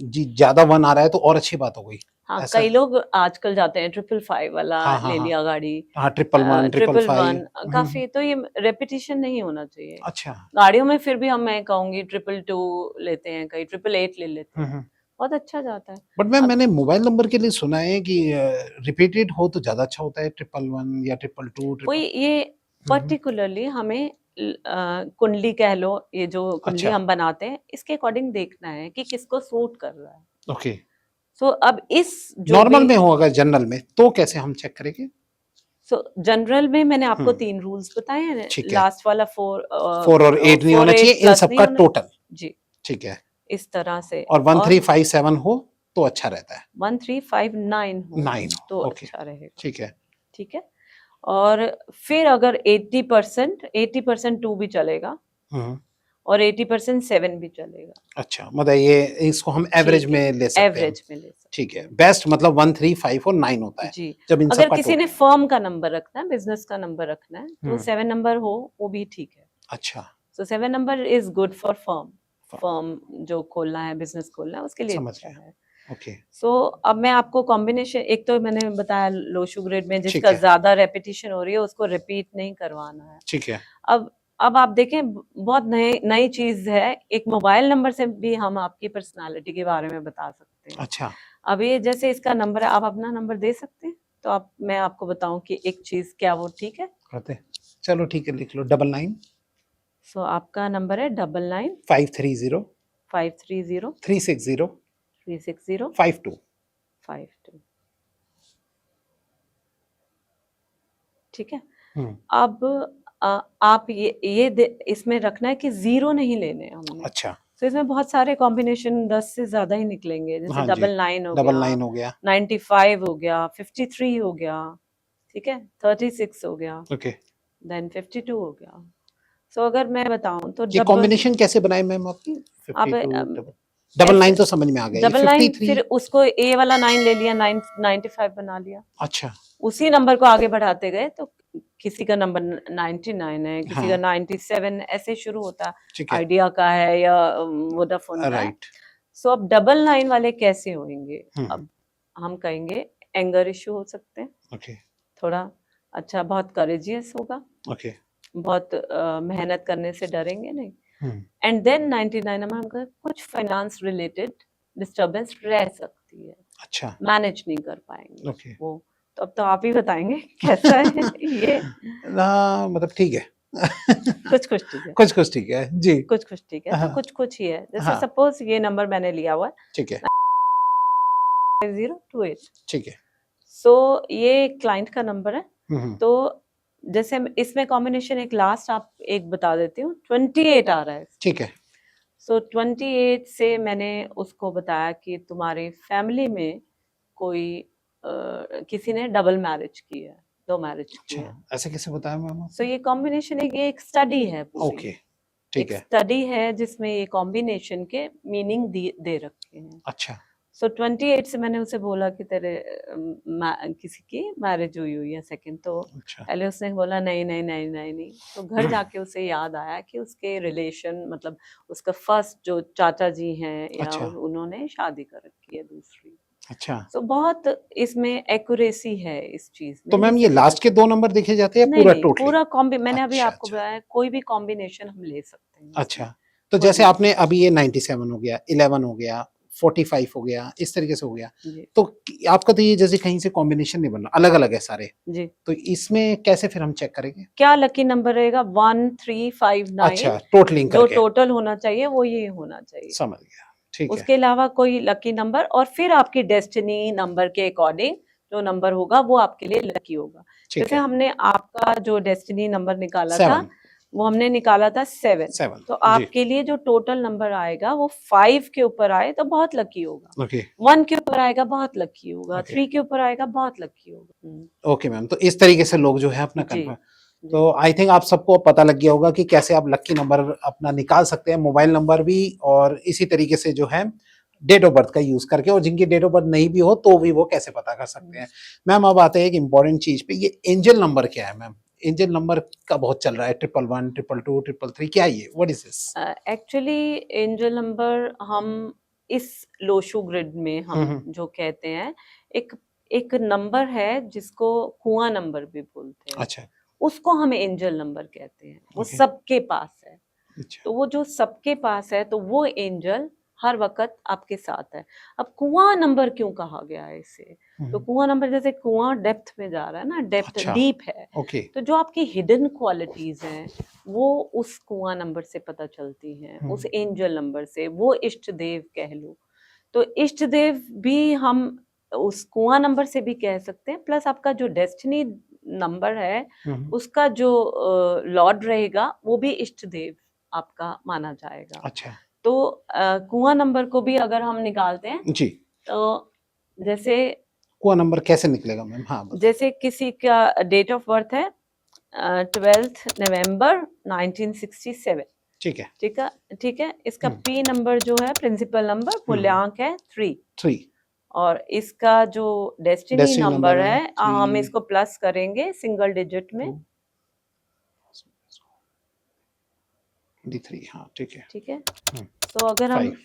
जी ज्यादा 1 आ रहा है तो और अच्छी बात हो गई हाँ ऐसा कई लोग आजकल जाते हैं 555 वाला हाँ हाँ ले हाँ लिया गाड़ी, हाँ 111 111 555 काफी, तो ये रेपिटिशन नहीं होना चाहिए अच्छा गाड़ियों में। फिर भी हम, मैं कहूंगी 222 लेते हैं, कई 888 ले लेते हैं, बहुत अच्छा जाता है। बट मैम अब मैंने मोबाइल नंबर के लिए सुना है कि रिपीटेड हो तो ज्यादा अच्छा होता है 111 या 222 कोई ट्रिपल ये पर्टिकुलरली हमें कुंडली कह लो, ये जो कुंडली अच्छा हम बनाते हैं इसके अकॉर्डिंग देखना है कि किसको सूट कर रहा है। ओके सो अब इस जो भी नॉर्मल में हो अगर जनरल में तो कैसे हम चेक करेंगे जनरल में मैंने आपको 3 रूल्स बताए हैं। ठीक है लास्ट वाला 4 और 8 नहीं होना 4 चाहिए 8 इन प्लस नहीं सबका होना। टोटल जी, ठीक है इस तरह से। और 1357 हो तो अच्छा रहता है 1359 हो 9 तो हो ओके अच्छा रहेगा, ठीक है ठीक है। और फिर अगर 80% 2 भी चलेगा और 80% 7 भी चलेगा, अच्छा मतलब ये इसको हम एवरेज ठीक है, में ले सकते हैं एवरेज में ले सकते ठीक है हैं। बेस्ट मतलब 1 3 5 और 9 होता है जी, जब इन अगर सबका किसी ने टोटल फर्म का नंबर रखना है, बिजनेस का नंबर रखना है, तो 7 नंबर हो वो भी ठीक है। अच्छा सो 7 number is good for firm जो खोलना है, बिजनेस खोलना है, उसके लिए समझ अच्छा गया है। ओके सो अब मैं आपको कॉम्बिनेशन, एक तो मैंने बताया लो शुगर में ठीक जिसका है ज्यादा रेपिटेशन हो रही है उसको रिपीट नहीं करवाना है। ठीक है अब आप देखें, बहुत नई चीज है, एक मोबाइल नंबर से भी हम आपकी पर्सनालिटी के बारे में बता सकते हैं। अच्छा अब ये जैसे इसका नंबर है, आप अपना नंबर दे सकते हैं, तो आप, मैं आपको बताऊं कि एक चीज क्या वो ठीक है। करते चलो ठीक है लिख लो 99 सो आपका नंबर है 99 530 530 360 360 52 52, ठीक है। हम्म अब आप इसमें रखना है कि 0 नहीं लेने हमने। अच्छा तो इसमें बहुत सारे कॉम्बिनेशन 10 से ज्यादा ही निकलेंगे, जैसे हाँ जी 99 हो डबल गया, 9 हो गया 95 हो गया, 53 हो गया, ठीक है, 36 हो गया, ओके देन 52 हो गया। सो अगर मैं बताऊं तो ये कॉम्बिनेशन कैसे बनाए मैम आपकी आप 52 डबल 9 तो समझ में आ गया ये 9 फिर 53 उसको ए वाला 9 ले लिया, 95 बना लिया, अच्छा उसी नंबर को आगे बढ़ाते गए तो किसी का नंबर 99 है, किसी हाँ का 97 ऐसे शुरू होता, ठीक है आइडिया का है या वोडाफोन का है। राइट सो अब 99 वाले कैसे होंगे? अब हम कहेंगे एंगर इश्यू हो सकते हैं, ओके थोड़ा अच्छा, बहुत करेजियस होगा, ओके बहुत मेहनत करने से डरेंगे नहीं। एंड देन 99 में हमका कुछ फाइनेंस रिलेटेड डिस्टर्बेंस रह सकती है, अच्छा, मैनेज नहीं कर पाएंगे ओके। वो। तो अब तो आप ही बताएंगे कैसा है ये। मतलब ठीक है। कुछ कुछ ठीक है, कुछ-कुछ ठीक है। जी। कुछ कुछ ठीक है, तो हाँ, कुछ कुछ ही है। जैसे हाँ, सपोज ये नंबर मैंने लिया हुआ ठीक है, है 028। ठीक है। सो ये क्लाइंट का नंबर है। हुँ, हुँ। तो जैसे इसमें कॉम्बिनेशन एक लास्ट आप एक बता देती हूँ, 28 आ रहा है। ठीक है, सो 28 से मैंने उसको बताया कि तुम्हारी फैमिली में कोई किसी ने डबल मैरिज की है, 2 मैरिज की अच्छा, है। ऐसे कैसे बताया मैम सो आपने? ये कॉम्बिनेशन एक स्टडी है पूरी। ओके, ठीक एक है। स्टडी है जिसमें ये कॉम्बिनेशन के मीनिंग दे रखे हैं। अच्छा, सो 28 से मैंने उसे बोला कि तेरे किसी की मैरिज हुई है सेकंड। तो अच्छा। पहले उसने बोला नहीं नहीं नहीं नहीं नहीं। तो घर जाके उसे याद आया कि उसके रिलेशन मतलब उसका फर्स्ट जो चाचा जी हैं या अच्छा, उन्होंने शादी कर रखी है दूसरी। अच्छा। सो बहुत इसमें एक्यूरेसी है इस चीज तो में, मैम जिससे ये पता लास्ट के चलता 2 नंबर देखे जाते हैं या नहीं पूरा नहीं टोटली? पूरा कॉम्बी मैंने अभी अच्छा, आपको अच्छा। बताया कोई भी कॉम्बिनेशन हम ले सकते हैं इसमें, अच्छा, तो कोई जैसे भी आपने अभी ये 97 हो गया, 11 हो गया, 45 हो गया, इस तरीके से हो गया। जी तो आपका तो ये जैसे कहीं से कॉम्बिनेशन नहीं बन रहा, अलग-अलग है सारे। जी। तो इसमें कैसे फिर हम चेक करेंगे? क्या लकी नंबर रहेगा 1359। अच्छा, टोटलिंग जो करके, टोटल होना चाहिए वो ये होना चाहिए। समझ गया। ठीक है, उसके अलावा कोई लकी नंबर और फिर आपकी डेस्टिनी नंबर के अकॉर्डिंग जो नंबर होगा वो आपके लिए लकी होगा। ठीक जैसे है। हमने आपका जो डेस्टिनी नंबर निकाला था 7, वो हमने निकाला था 7। 7 तो जी, आपके लिए जो टोटल नंबर आएगा वो 5 के ऊपर आए तो बहुत लकी होगा। ओके, 1 के ऊपर आएगा बहुत लकी होगा, ओके। 3 के ऊपर आएगा बहुत लकी होगा। ओके मैम, तो इस तरीके से लोग जो है अपना जी कन्फर्म। जी तो आई थिंक आप सबको पता लग गया होगा कि कैसे आप लकी नंबर अपना निकाल सकते हैं, मोबाइल नंबर भी और इसी तरीके से जो है डेट ऑफ बर्थ का यूज करके, और जिनकी डेट ऑफ बर्थ नहीं भी हो तो भी वो कैसे पता कर सकते हैं। मैम अब आते हैं एक इंपॉर्टेंट चीज पे, ये एंजल नंबर क्या है मैम? एंजल नंबर का बहुत चल रहा है, 111, 222, 333, क्या है ये? What is this? Actually angel number हम इस लोशू ग्रिड में हम हम्म, जो कहते हैं एक एक नंबर है जिसको कुआं नंबर भी बोलते हैं। अच्छा, उसको हम एंजल नंबर कहते हैं, वो ओके, सबके पास है। अच्छा, तो वो जो सबके पास है तो वो एंजल हर वक्त आपके साथ है। अब कुआं नंबर क्यों कहा गया है इसे? तो हम्म, कुआं नंबर जैसे कुआं डेप्थ में जा रहा है ना, डेप्थ अच्छा, डीप है। ओके, तो जो आपकी हिडन क्वालिटीज हैं वो उस कुआं नंबर से पता चलती हैं, उस एंजल नंबर से। वो इष्ट देव कह लो। तो इष्ट देव भी हम उस कुआं नंबर से भी कह सकते हैं। प्लस आपका जो डेस्टिनी नंबर है उसका जो लॉर्ड रहेगा वो भी इष्ट देव आपका माना जाएगा। अच्छा, तो कुआं नंबर को भी अगर हम निकालते हैं जी, तो जैसे कुआ नंबर कैसे निकलेगा मैम? हाँ बताइए। जैसे किसी का डेट ऑफ बर्थ है 12 नवंबर 1967। ठीक है, ठीक है, ठीक है। इसका पी नंबर जो है प्रिंसिपल नंबर मूल्यांक है 3। 3, और इसका जो डेस्टिनी डेस्टिनी नंबर नंबर है है हम 3, इसको प्लस करेंगे सिंगल डिजिट में। 2, 3, हाँ ठीक है, ठीक है। तो अगर हम 5,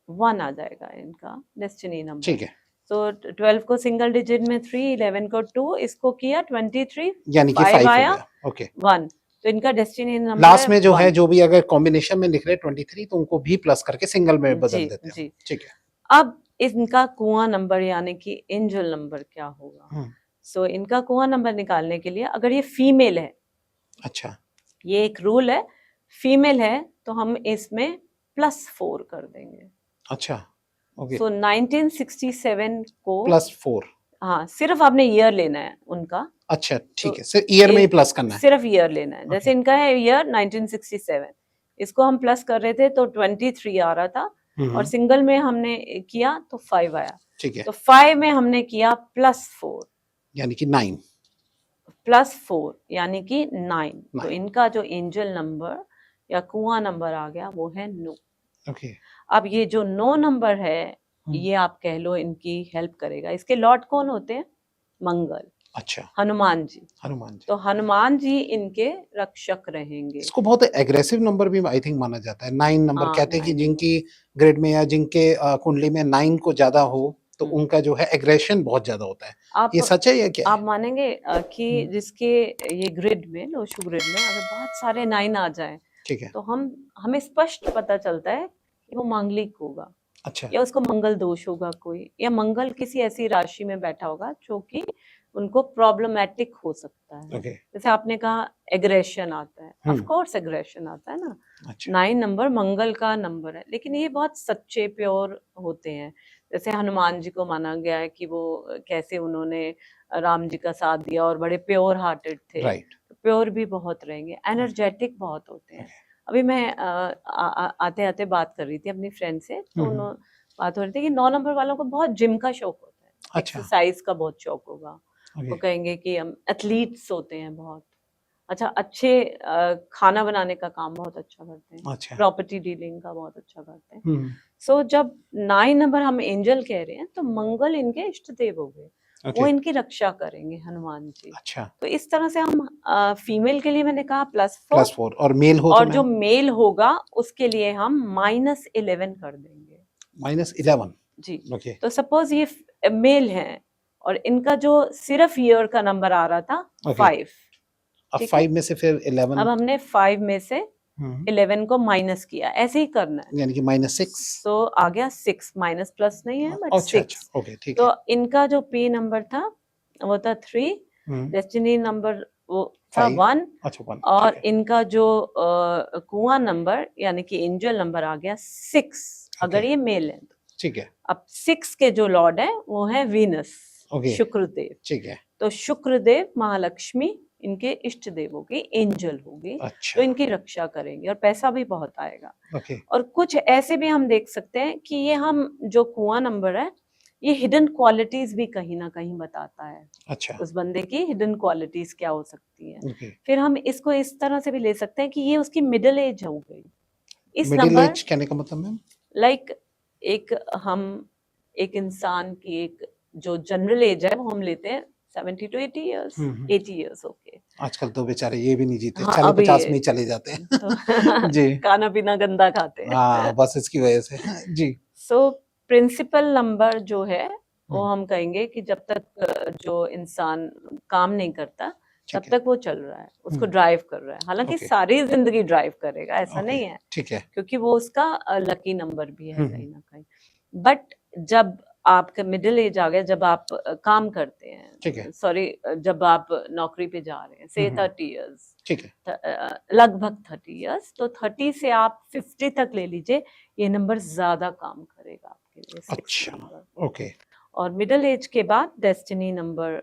1 आ जाएगा इनका डेस्टिनी नंबर। ठीक है, तो 12 को सिंगल डिजिट में 3, 11 को 2, इसको किया 23, यानी कि 5 5 हो आया, गया, ओके। 1। तो इनका डेस्टिनी नंबर लास्ट है में जो है 1। जो भी अगर कॉम्बिनेशन में लिख रहे हैं 23, तो उनको भी प्लस करके सिंगल में जी बदल देते हैं, जी। ठीक है। अब इनका कुआं नंबर यानी कि एंजल नंबर क्या होगा? सो इनका कुआं नंबर निकालने के लिए अगर ये फीमेल है, अच्छा, ये एक रूल है, फीमेल है तो हम इसमें +4 कर देंगे। अच्छा, ओके, सो 1967 को +4, हाँ, सिर्फ आपने ईयर लेना है उनका। अच्छा तो ठीक है, सिर्फ ईयर में ही प्लस करना है, सिर्फ ईयर लेना है। जैसे ओके, इनका है ईयर 1967, इसको हम प्लस कर रहे थे तो 23 आ रहा था और सिंगल में हमने किया तो 5 आया। ठीक है, तो 5 में हमने किया +4, यानी कि 9, +4 यानी कि 9। तो 9, इनका जो एंजल नंबर या कुआं नंबर आ गया वो है 9। ओके, अब ये जो 9 नंबर है ये आप कह लो इनकी हेल्प करेगा। इसके लॉर्ड कौन होते हैं? मंगल, अच्छा, हनुमान जी। हनुमान जी। तो हनुमान जी इनके रक्षक रहेंगे। इसको बहुत एग्रेसिव नंबर भी आई थिंक माना जाता है, 9 नंबर हाँ, कहते हैं कि 9 नंबर। जिनकी ग्रिड में या जिनके कुंडली में 9 को ज्यादा हो तो उनका जो है एग्रेशन बहुत ज्यादा होता है, आप ये सच है या क्या आप है? मानेंगे कि जिसके ये ग्रिड में लोशु ग्रिड में अगर बहुत सारे 9 आ जाए ठीक है, तो हमें स्पष्ट पता चलता है कि वो मांगलिक होगा। अच्छा, या उसको मंगल दोष होगा कोई, या मंगल किसी ऐसी राशि में बैठा होगा जो कि उनको प्रॉब्लमेटिक हो सकता है। ओके, जैसे आपने कहा एग्रेशन आता है, ऑफ हुँ, कोर्स एग्रेशन आता है ना। अच्छा, 9 नंबर मंगल का नंबर है, लेकिन ये बहुत सच्चे प्योर होते हैं। जैसे हनुमान जी को माना गया है कि वो कैसे उन्होंने राम जी का साथ दिया और बड़े प्योर हार्टेड थे। राइट, प्योर भी बहुत रहेंगे, ओके, एनर्जेटिक बहुत होते हैं। ओके, अभी मैं आते-आते बात कर रही थी अपनी फ्रेंड से, तो हुँ, हुँ, बात हो रही थी कि 9 नंबर वालों को बहुत जिम का शौक होता है, अच्छा, एक्सरसाइज का बहुत शौक होगा। ओके, वो कहेंगे कि हम एथलीट्स होते हैं बहुत। अच्छा, अच्छे खाना बनाने का काम बहुत अच्छा करते हैं, अच्छा, प्रॉपर्टी डीलिंग का बहुत अच्छा करते हैं। हुँ, सो जब 9 नंबर हम एंजल कह रहे हैं, तो मंगल इनके इष्ट देव हो गए। वो ओके, इनकी रक्षा करेंगे हनुमान जी। अच्छा, तो इस तरह से हम फीमेल के लिए मैंने कहा +4, +4 और मेल हो तो और जो मैम? मेल होगा उसके लिए हम -11 कर देंगे। -11 जी, ओके, तो सपोज़ ये मेल हैं और इनका जो सिर्फ़ ईयर का नंबर आ रहा था ओके, 5, अब ठीक है? 5 में से फिर 11 अब हमने 5 में से हुँ, 11 को माइनस किया, ऐसे ही करना है। यानी कि -6 सो आ गया 6, माइनस प्लस नहीं है बट अच्छा, अच्छा, 6। ओके, ठीक है, तो इनका जो पी नंबर था वो था 3, हुँ, डेस्टिनी नंबर वो था 5 1, अच्छा 1 ठीक और है, इनका जो कुआं नंबर यानी कि एंजल नंबर आ गया 6, ओके, अगर ये मेल है तो। ठीक है, अब 6 के जो लॉर्ड हैं वो है वीनस, ओके, शुक्रदेव। ठीक है, तो शुक्रदेव महालक्ष्मी इनके इष्ट देव होगी, एंजल होगी, अच्छा, जो इनकी रक्षा करेंगे और पैसा भी बहुत आएगा। ओके, और कुछ ऐसे भी हम देख सकते हैं कि ये हम जो कुआं नंबर है, ये हिडन क्वालिटीज भी कहीं ना कहीं बताता है। अच्छा, उस बंदे की हिडन क्वालिटीज क्या हो सकती है। ओके, फिर हम इसको इस तरह से भी ले सकते हैं कि ये उसकी मिडिल एज हो गई। इस मिडिल नंबर ऐज कहने का मतलब मैम? लाइक एक हम एक इंसान की एक जो जनरल एज है वो हम लेते हैं 70 to 80 years, hmm, hmm, 80 years okay. आजकल तो बेचारे ये भी नहीं जीते, हाँ, अभी 40-50 ये में ही चले जाते हैं। तो जी, खाना पीना गंदा खाते हाँ, हैं। बस इसकी वजह से जी, सो प्रिंसिपल नंबर जो है वो हुँ, हम कहेंगे कि जब तक जो इंसान काम नहीं करता तब ठीक है, तक वो चल रहा है, उसको हुँ, ड्राइव कर रहा है। हालांकि ओके, सारी जिंदगी ड्राइव करेगा ऐसा ओके, नहीं है, ठीक है, क्योंकि वो उसका लकी नंबर भी है हुँ, हुँ, कहीं ना कहीं। बट जब आपका मिडिल एज आ गया, जब आप काम करते ठीक है, हैं, सॉरी, जब आप नौकरी पे जा रहे हैं, हुँ, से हुँ, 30 इयर्स, ठीक है, लगभग 30 इयर्स, तो 30 से आप 50 तक ले लीजिए, ये नंबर ज्यादा काम करेगा आपके लिए, 6 अच्छा, नंबर। ओके, और मिडिल एज के बाद डेस्टिनी नंबर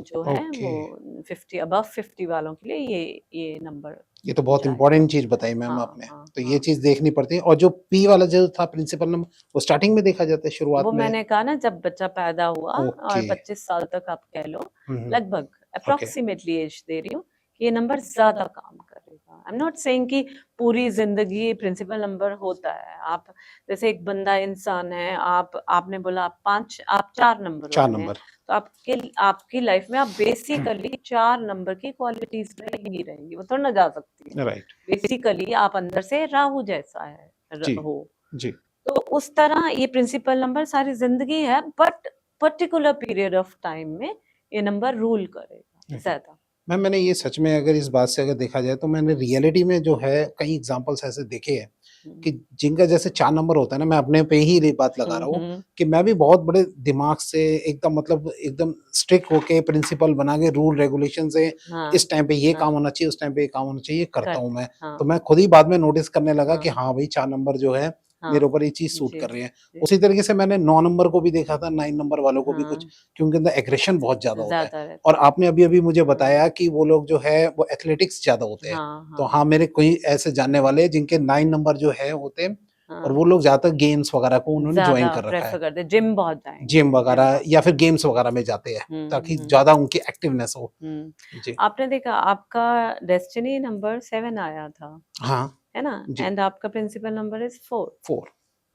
जो है ओके, वो 50 अबव 50 वालों के लिए ये नंबर ये तो बहुत जाएगा। इम्पोर्टेंट चीज़ बताई मैम हाँ आपने, हाँ तो ये हाँ, चीज़ देखनी पड़ती है और जो पी वाला जो था प्रिंसिपल नंबर, वो स्टार्टिंग में देखा जाता है शुरुआत वो में? मैंने कहा ना, जब बच्चा पैदा हुआ और ओके, 25 साल तक आप कह लो, हुँ, हुँ, लगभग ओके, अप्रोक्सीमेटली एज दे रही हूँ, कि ये नंबर ज्यादा काम करेगा। आई एम नॉट सेइंग कि पूरी जिंदगी प्रिंसिपल नंबर होता है। आप जैसे एक बंदा इंसान है, आपने बोला आप 5, आप 4 नंबर 4 वाले हैं, नंबर, तो आपके आपकी लाइफ में आप बेसिकली 4 नंबर की क्वालिटीज रहेंगी रहेंगी, वो थोड़ा ना जा सकती है। राइट, बेसिकली आप अंदर से राहु जैसा है जी, हो, जी, तो उस तरह ये प्रिंसिपल नंबर सारी जिंदगी है, but particular period of time में ये नंबर रूल करेगा ओके। ज्यादा। मैम मैंने ये सच में अगर इस बात से अगर देखा जाए तो मैंने रियलिटी में जो है कई एग्जांपल्स ऐसे देखे हैं हम्म कि जिनका जैसे 4 नंबर होता है ना, मैं अपने पे ही ये बात लगा रहा हूँ हम्म, कि मैं भी बहुत बड़े दिमाग से एकदम मतलब एकदम स्ट्रिक्ट होके प्रिंसिपल बना के रूल रेगुलेशन से हाँ इस टाइम पे ये हाँ, काम होना चाहिए, उस टाइम पे ये काम होना चाहिए, ये करता हूँ करते मैं। हाँ तो मैं खुद ही बाद में नोटिस करने लगा कि हाँ हाँ भाई 4 नंबर जो है हाँ, मेरे ऊपर ये चीज़ सूट जी कर रही है। जी उसी तरीके से मैंने 9 नंबर को भी देखा था, 9 नंबर वालों को भी कुछ, हाँ, कि उनके अंदर एग्रेशन बहुत ज़्यादा होता है। ज्यादा और रहता है। आपने अभी-अभी मुझे हाँ बताया कि वो लोग जो है वो एथलेटिक्स ज़्यादा होते हैं। हाँ तो हाँ हाँ, मेरे कोई ऐसे जानने वाले हैं जिनके 9 नंबर जो है होते हैं और हाँ, वो लोग ज़्यादातर गेम्स वगैरह को उन्होंने जॉइन ज्यादा कर रखा है। प्रेफर करते, जिम बहुत जाएंगे, जिम जिम वगैरह बहुत या फिर जाएंगे। गेम्स वगैरह में जाते हैं ताकि हम्म। ज़्यादा उनकी एक्टिवनेस हो। हम्म, जी। आपने देखा आपका डेस्टिनी नंबर 7 आया था, हाँ, है ना, जी, एंड आपका प्रिंसिपल नंबर इज 4। 4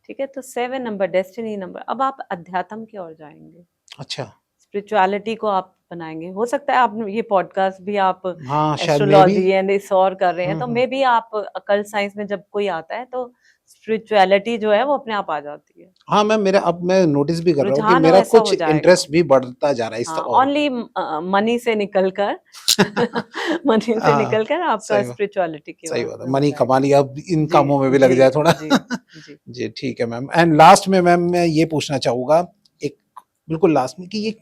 ठीक है, तो 7 नंबर डेस्टिनी नंबर, अब आप अध्यात्म की ओर जाएंगे, अच्छा, स्पिरिचुअलिटी को आप बनाएंगे। हो सकता है आप ये पॉडकास्ट भी आप हाँ, शायद मे एस्ट्रोलॉजी बी। एंड इस और कर रहे हैं, तो मे बी आप अकल्ट साइंस में जब कोई आता है तो स्पिरिचुअलिटी जो है वो अपने आप आ जाती है। हाँ मैम, मेरा अब मैं नोटिस भी कर रहा हूँ कि रुझान मेरा वैसा कुछ हो जाएगा। इंटरेस्ट भी बढ़ता जा रहा है इस हाँ, और ओनली मनी से निकलकर मनी से हाँ, निकलकर आपका सही बात, स्पिरिचुअलिटी की सही ओर बात है। हो मनी कमा जाएगा। लिया, अब इन जी, कामों में भी लग जी, जाए थोड़ा। जी, जी। जी, ठीक है मैम। एंड लास्ट में मैम मैं ये पूछना चाहूँगा, एक बिल्कुल लास्ट में, कि ये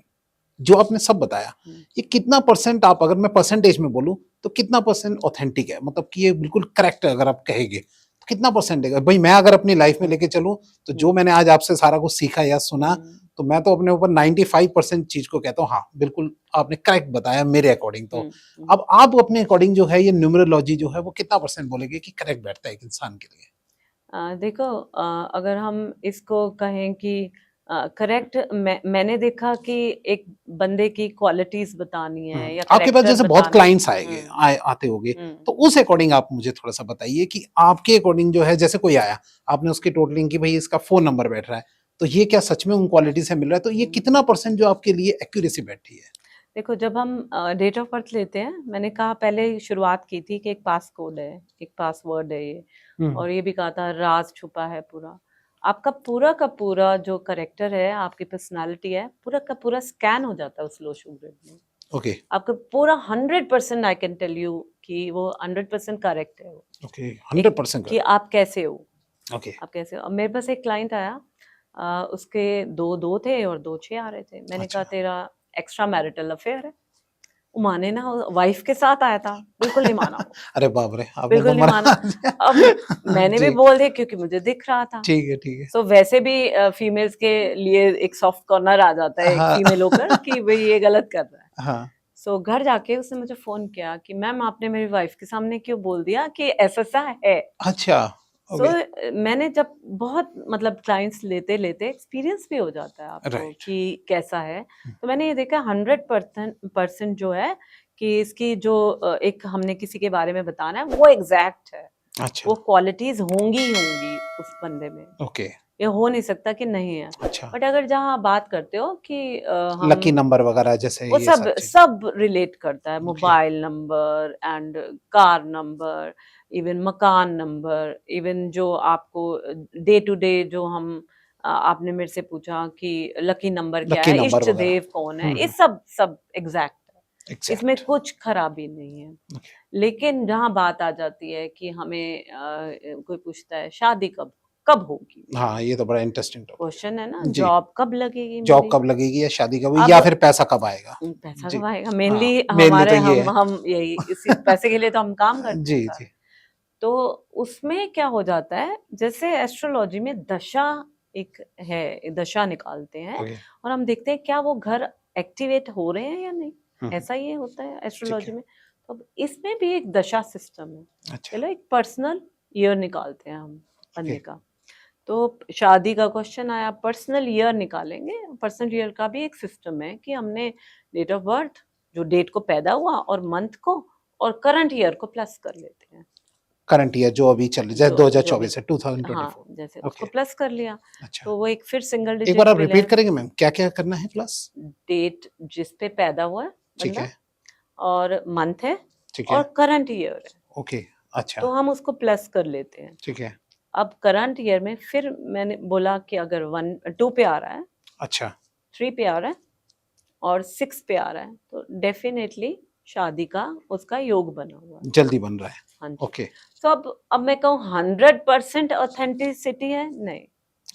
जो आपने सब बताया, ये कितना परसेंट, आप अगर मैं परसेंटेज में बोलूँ, तो कितना परसेंट ऑथेंटिक है? मतलब कि ये बिल्कुल करेक्ट है अगर आप कहेंगे, तो कितना परसेंट है? भई मैं अगर अपनी लाइफ में लेके चलूँ, तो जो मैंने आज आपसे सारा कुछ सीखा या सुना, तो मैं तो अपने ऊपर 95% चीज़ को कहता हूँ, हाँ, बिल्कुल आपने करेक्ट बताया मेरे अकॉर्डिंग तो। अब आप अपने अकॉर्डिंग जो है ये न्यूमरोलॉजी जो है वो कितना परसेंट बोलेंगे कि करेक्ट बैठता है एक इंसान के लिए? देखो, अगर हम इसको कहें कि करेक्ट, मैंने देखा कि एक बंदे की क्वालिटीज बतानी है या आपके पास करेक्टर जैसे बहुत बताना है। क्लाइंट्स आएंगे, आते होंगे, हम्म, तो उस अकॉर्डिंग आप मुझे थोड़ा सा बताइए कि आपके अकॉर्डिंग जो है, जैसे कोई आया, आपने उसकी टोटलिंग की, भाई इसका फोन नंबर बैठ रहा है, तो ये क्या सच में उन क्वालिटी से मिल रहा है? तो ये कितना परसेंट जो आपके लिए एक्यूरेसी बैठी है? देखो, जब हम डेट ऑफ बर्थ लेते हैं, मैंने कहा पहले ही शुरुआत की थी कि एक पास कोड है, एक पासवर्ड है ये, हम्म, और ये भी कहा था राज छुपा है पूरा। आपका पूरा का पूरा जो करेक्टर है, आपकी पर्सनालिटी है, पूरा का पूरा स्कैन हो जाता है उस लोशो ग्रिड में। ओके, आपका पूरा 100% आई कैन टेल यू कि वो 100% करेक्ट है वो। ओके, एक 100% कि करेक्ट। आप कैसे हो, ओके, आप कैसे हो। अब मेरे पास एक क्लाइंट आया, उसके दो थे और 2 6 आ रहे थे। मैंने कहा अच्छा। तेरा एक्स्ट्रा मैरिटल अफेयर है। वो माने ना, वाइफ के साथ आया था, बिल्कुल नहीं माना वो, अरे बाप रे, आपने तो बिल्कुल नहीं माना। मना अब दिया। मैंने भी जी, बोल दिया क्योंकि मुझे दिख रहा था। ठीक है, ठीक है। सो वैसे भी फीमेल्स के लिए एक सॉफ्ट कॉर्नर आ जाता है एक हाँ, फीमेल होकर कि भाई ये गलत कर रहा है। हाँ, सो घर जाके उसने मुझे फोन किया कि मैम आपने मेरी वाइफ के सामने क्यों बोल दिया कि ऐसा है। अच्छा, सो ओके, मैंने जब बहुत मतलब क्लाइंट्स लेते लेते एक्सपीरियंस भी हो जाता है आपको राइट। कि कैसा है। तो मैंने ये देखा 100% जो है कि इसकी जो एक हमने किसी के बारे में बताना है वो एग्जैक्ट है, अच्छा, वो क्वालिटीज होंगी ही होंगी उस बंदे में। ओके, ये हो नहीं सकता कि नहीं है। अच्छा। बट अगर जहाँ आप बात करते हो कि लकी हम, नंबर वगैरह जैसे वो ये सब सब चीज़। सब रिलेट करता है, okay, mobile number and car number, even मकान नंबर, इवन जो आपको डे टू डे जो हम आपने मेरे से पूछा कि लकी नंबर क्या लकी है, नंबर इष्ट वगैरह। देव कौन है, ये सब सब एग्जैक्ट है। इसमें एग्ज़ैक्ट, कुछ खराबी नहीं है। ओके। लेकिन जहाँ बात आ जाती है कि हमें कोई पूछता है शादी कब कब होगी मेरी, हाँ, ये तो बड़ा इंटरेस्टिंग टॉपिक क्वेश्चन है ना, है। जी, जॉब कब लगेगी जॉब मेरी। कब लगेगी या शादी कब, या अब फिर पैसा कब आएगा? पैसा जी, कब आएगा, हाँ, मेनली मेनली तो हमारे ये है। हम यही इसी पैसे के लिए तो हम काम करते हैं जी, सर। जी, तो उसमें क्या हो जाता है, जैसे एस्ट्रोलॉजी में दशा एक है, दशा निकालते हैं ओके, और हम देखते हैं क्या वो घर एक्टिवेट हो रहे हैं या नहीं। हुँ, ऐसा ये होता है ठीक एस्ट्रोलॉजी है, में। तो अब इसमें भी एक दशा सिस्टम है। अच्छा, चलो एक पर्सनल ईयर निकालते हैं हम ओके, बंदे का। तो शादी का क्वेश्चन आया, पर्सनल ईयर निकालेंगे। पर्सनल ईयर का भी एक सिस्टम है कि हमने डेट ऑफ बर्थ, जो डेट को पैदा हुआ, और मंथ को और करंट ईयर को प्लस कर लेते हैं। करंट ईयर जो अभी चल जैसे जो भी, 2024 है, हाँ, 2024। जैसे उसको ओके, प्लस कर लिया, अच्छा। तो वो एक फिर सिंगल एक बार डिजिट आप रिपीट विलेन। करेंगे मैम, क्या-क्या करना है प्लस? डेट जिस पे पैदा हुआ है ठीक बंदा, है, और मंथ है, ठीक है, और करंट ईयर है, ओके, अच्छा, तो हम उसको प्लस कर लेते हैं। ठीक है, अब करंट ईयर में फिर मैंने बोला कि अगर 1 2 पे आ रहा है, अच्छा, 3 पे आ रहा है, और 6 पे आ रहा है, तो डेफिनेटली शादी का उसका योग बना हुआ है। जल्दी बन रहा है, हाँ जी। ओके, तो अब मैं कहूँ 100% ऑथेंटिसिटी है, नहीं,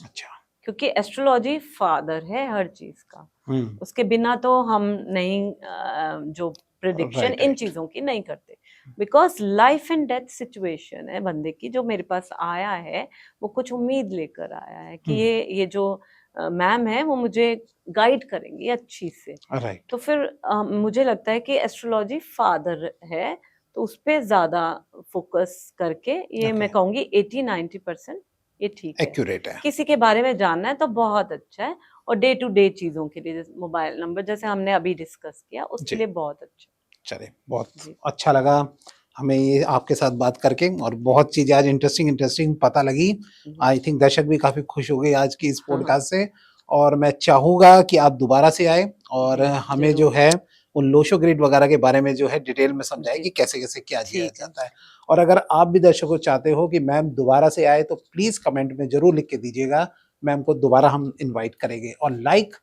अच्छा, क्योंकि एस्ट्रोलॉजी फादर है हर चीज का। हुँ, उसके बिना तो हम नहीं जो प्रिडिक्शन राइट, इन राइट, चीजों की नहीं करते। Because life and death situation है बंदे की, जो मेरे पास आया है वो कुछ उम्मीद लेकर आया है कि हुँ, ये जो मैम है वो मुझे गाइड करेंगी अच्छी से। राइट, तो फिर मुझे लगता है कि एस्ट्रोलॉजी फादर है, तो उस पे ज्यादा फोकस करके ये ओके, मैं कहूँगी 80-90% ये ठीक है। एक्यूरेट है, किसी के बारे में जानना है तो बहुत अच्छा है, और डे टू डे चीजों के लिए जैसे मोबाइल नंबर, जैसे हमने अभी डिस्कस किया, उसके जी। लिए बहुत अच्छा चलिए, बहुत है। जी, अच्छा लगा हमें ये आपके साथ बात करके, और बहुत चीज़ें आज इंटरेस्टिंग इंटरेस्टिंग पता लगी। जी। आई थिंक दर्शक भी काफ़ी खुश हो गए आज की इस हाँ, हाँ, पॉडकास्ट से, और मैं चाहूँगा कि आप दोबारा से आएँ और जी, हमें जो जरूर। है उन लोशो ग्रिड वगैरह के बारे में जो है डिटेल में समझाएं जी। कि कैसे कैसे क्या दिया ठीक है। जाता है। और अगर आप भी दर्शकों चाहते हो कि मैम दोबारा से आए तो प्लीज कमेंट में जरूर लिख के दीजिएगा, मैम को दोबारा हम इनवाइट करेंगे। और लाइक,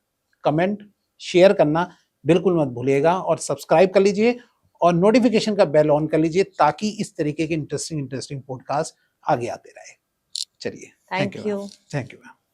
कमेंट, शेयर करना बिल्कुल मत भूलिएगा और सब्सक्राइब कर लीजिए और नोटिफिकेशन का बेल ऑन कर लीजिए ताकि इस तरीके के इंटरेस्टिंग इंटरेस्टिंग पॉडकास्ट आगे आते रहे। चलिए, thank thank you you. Thank you ma'am.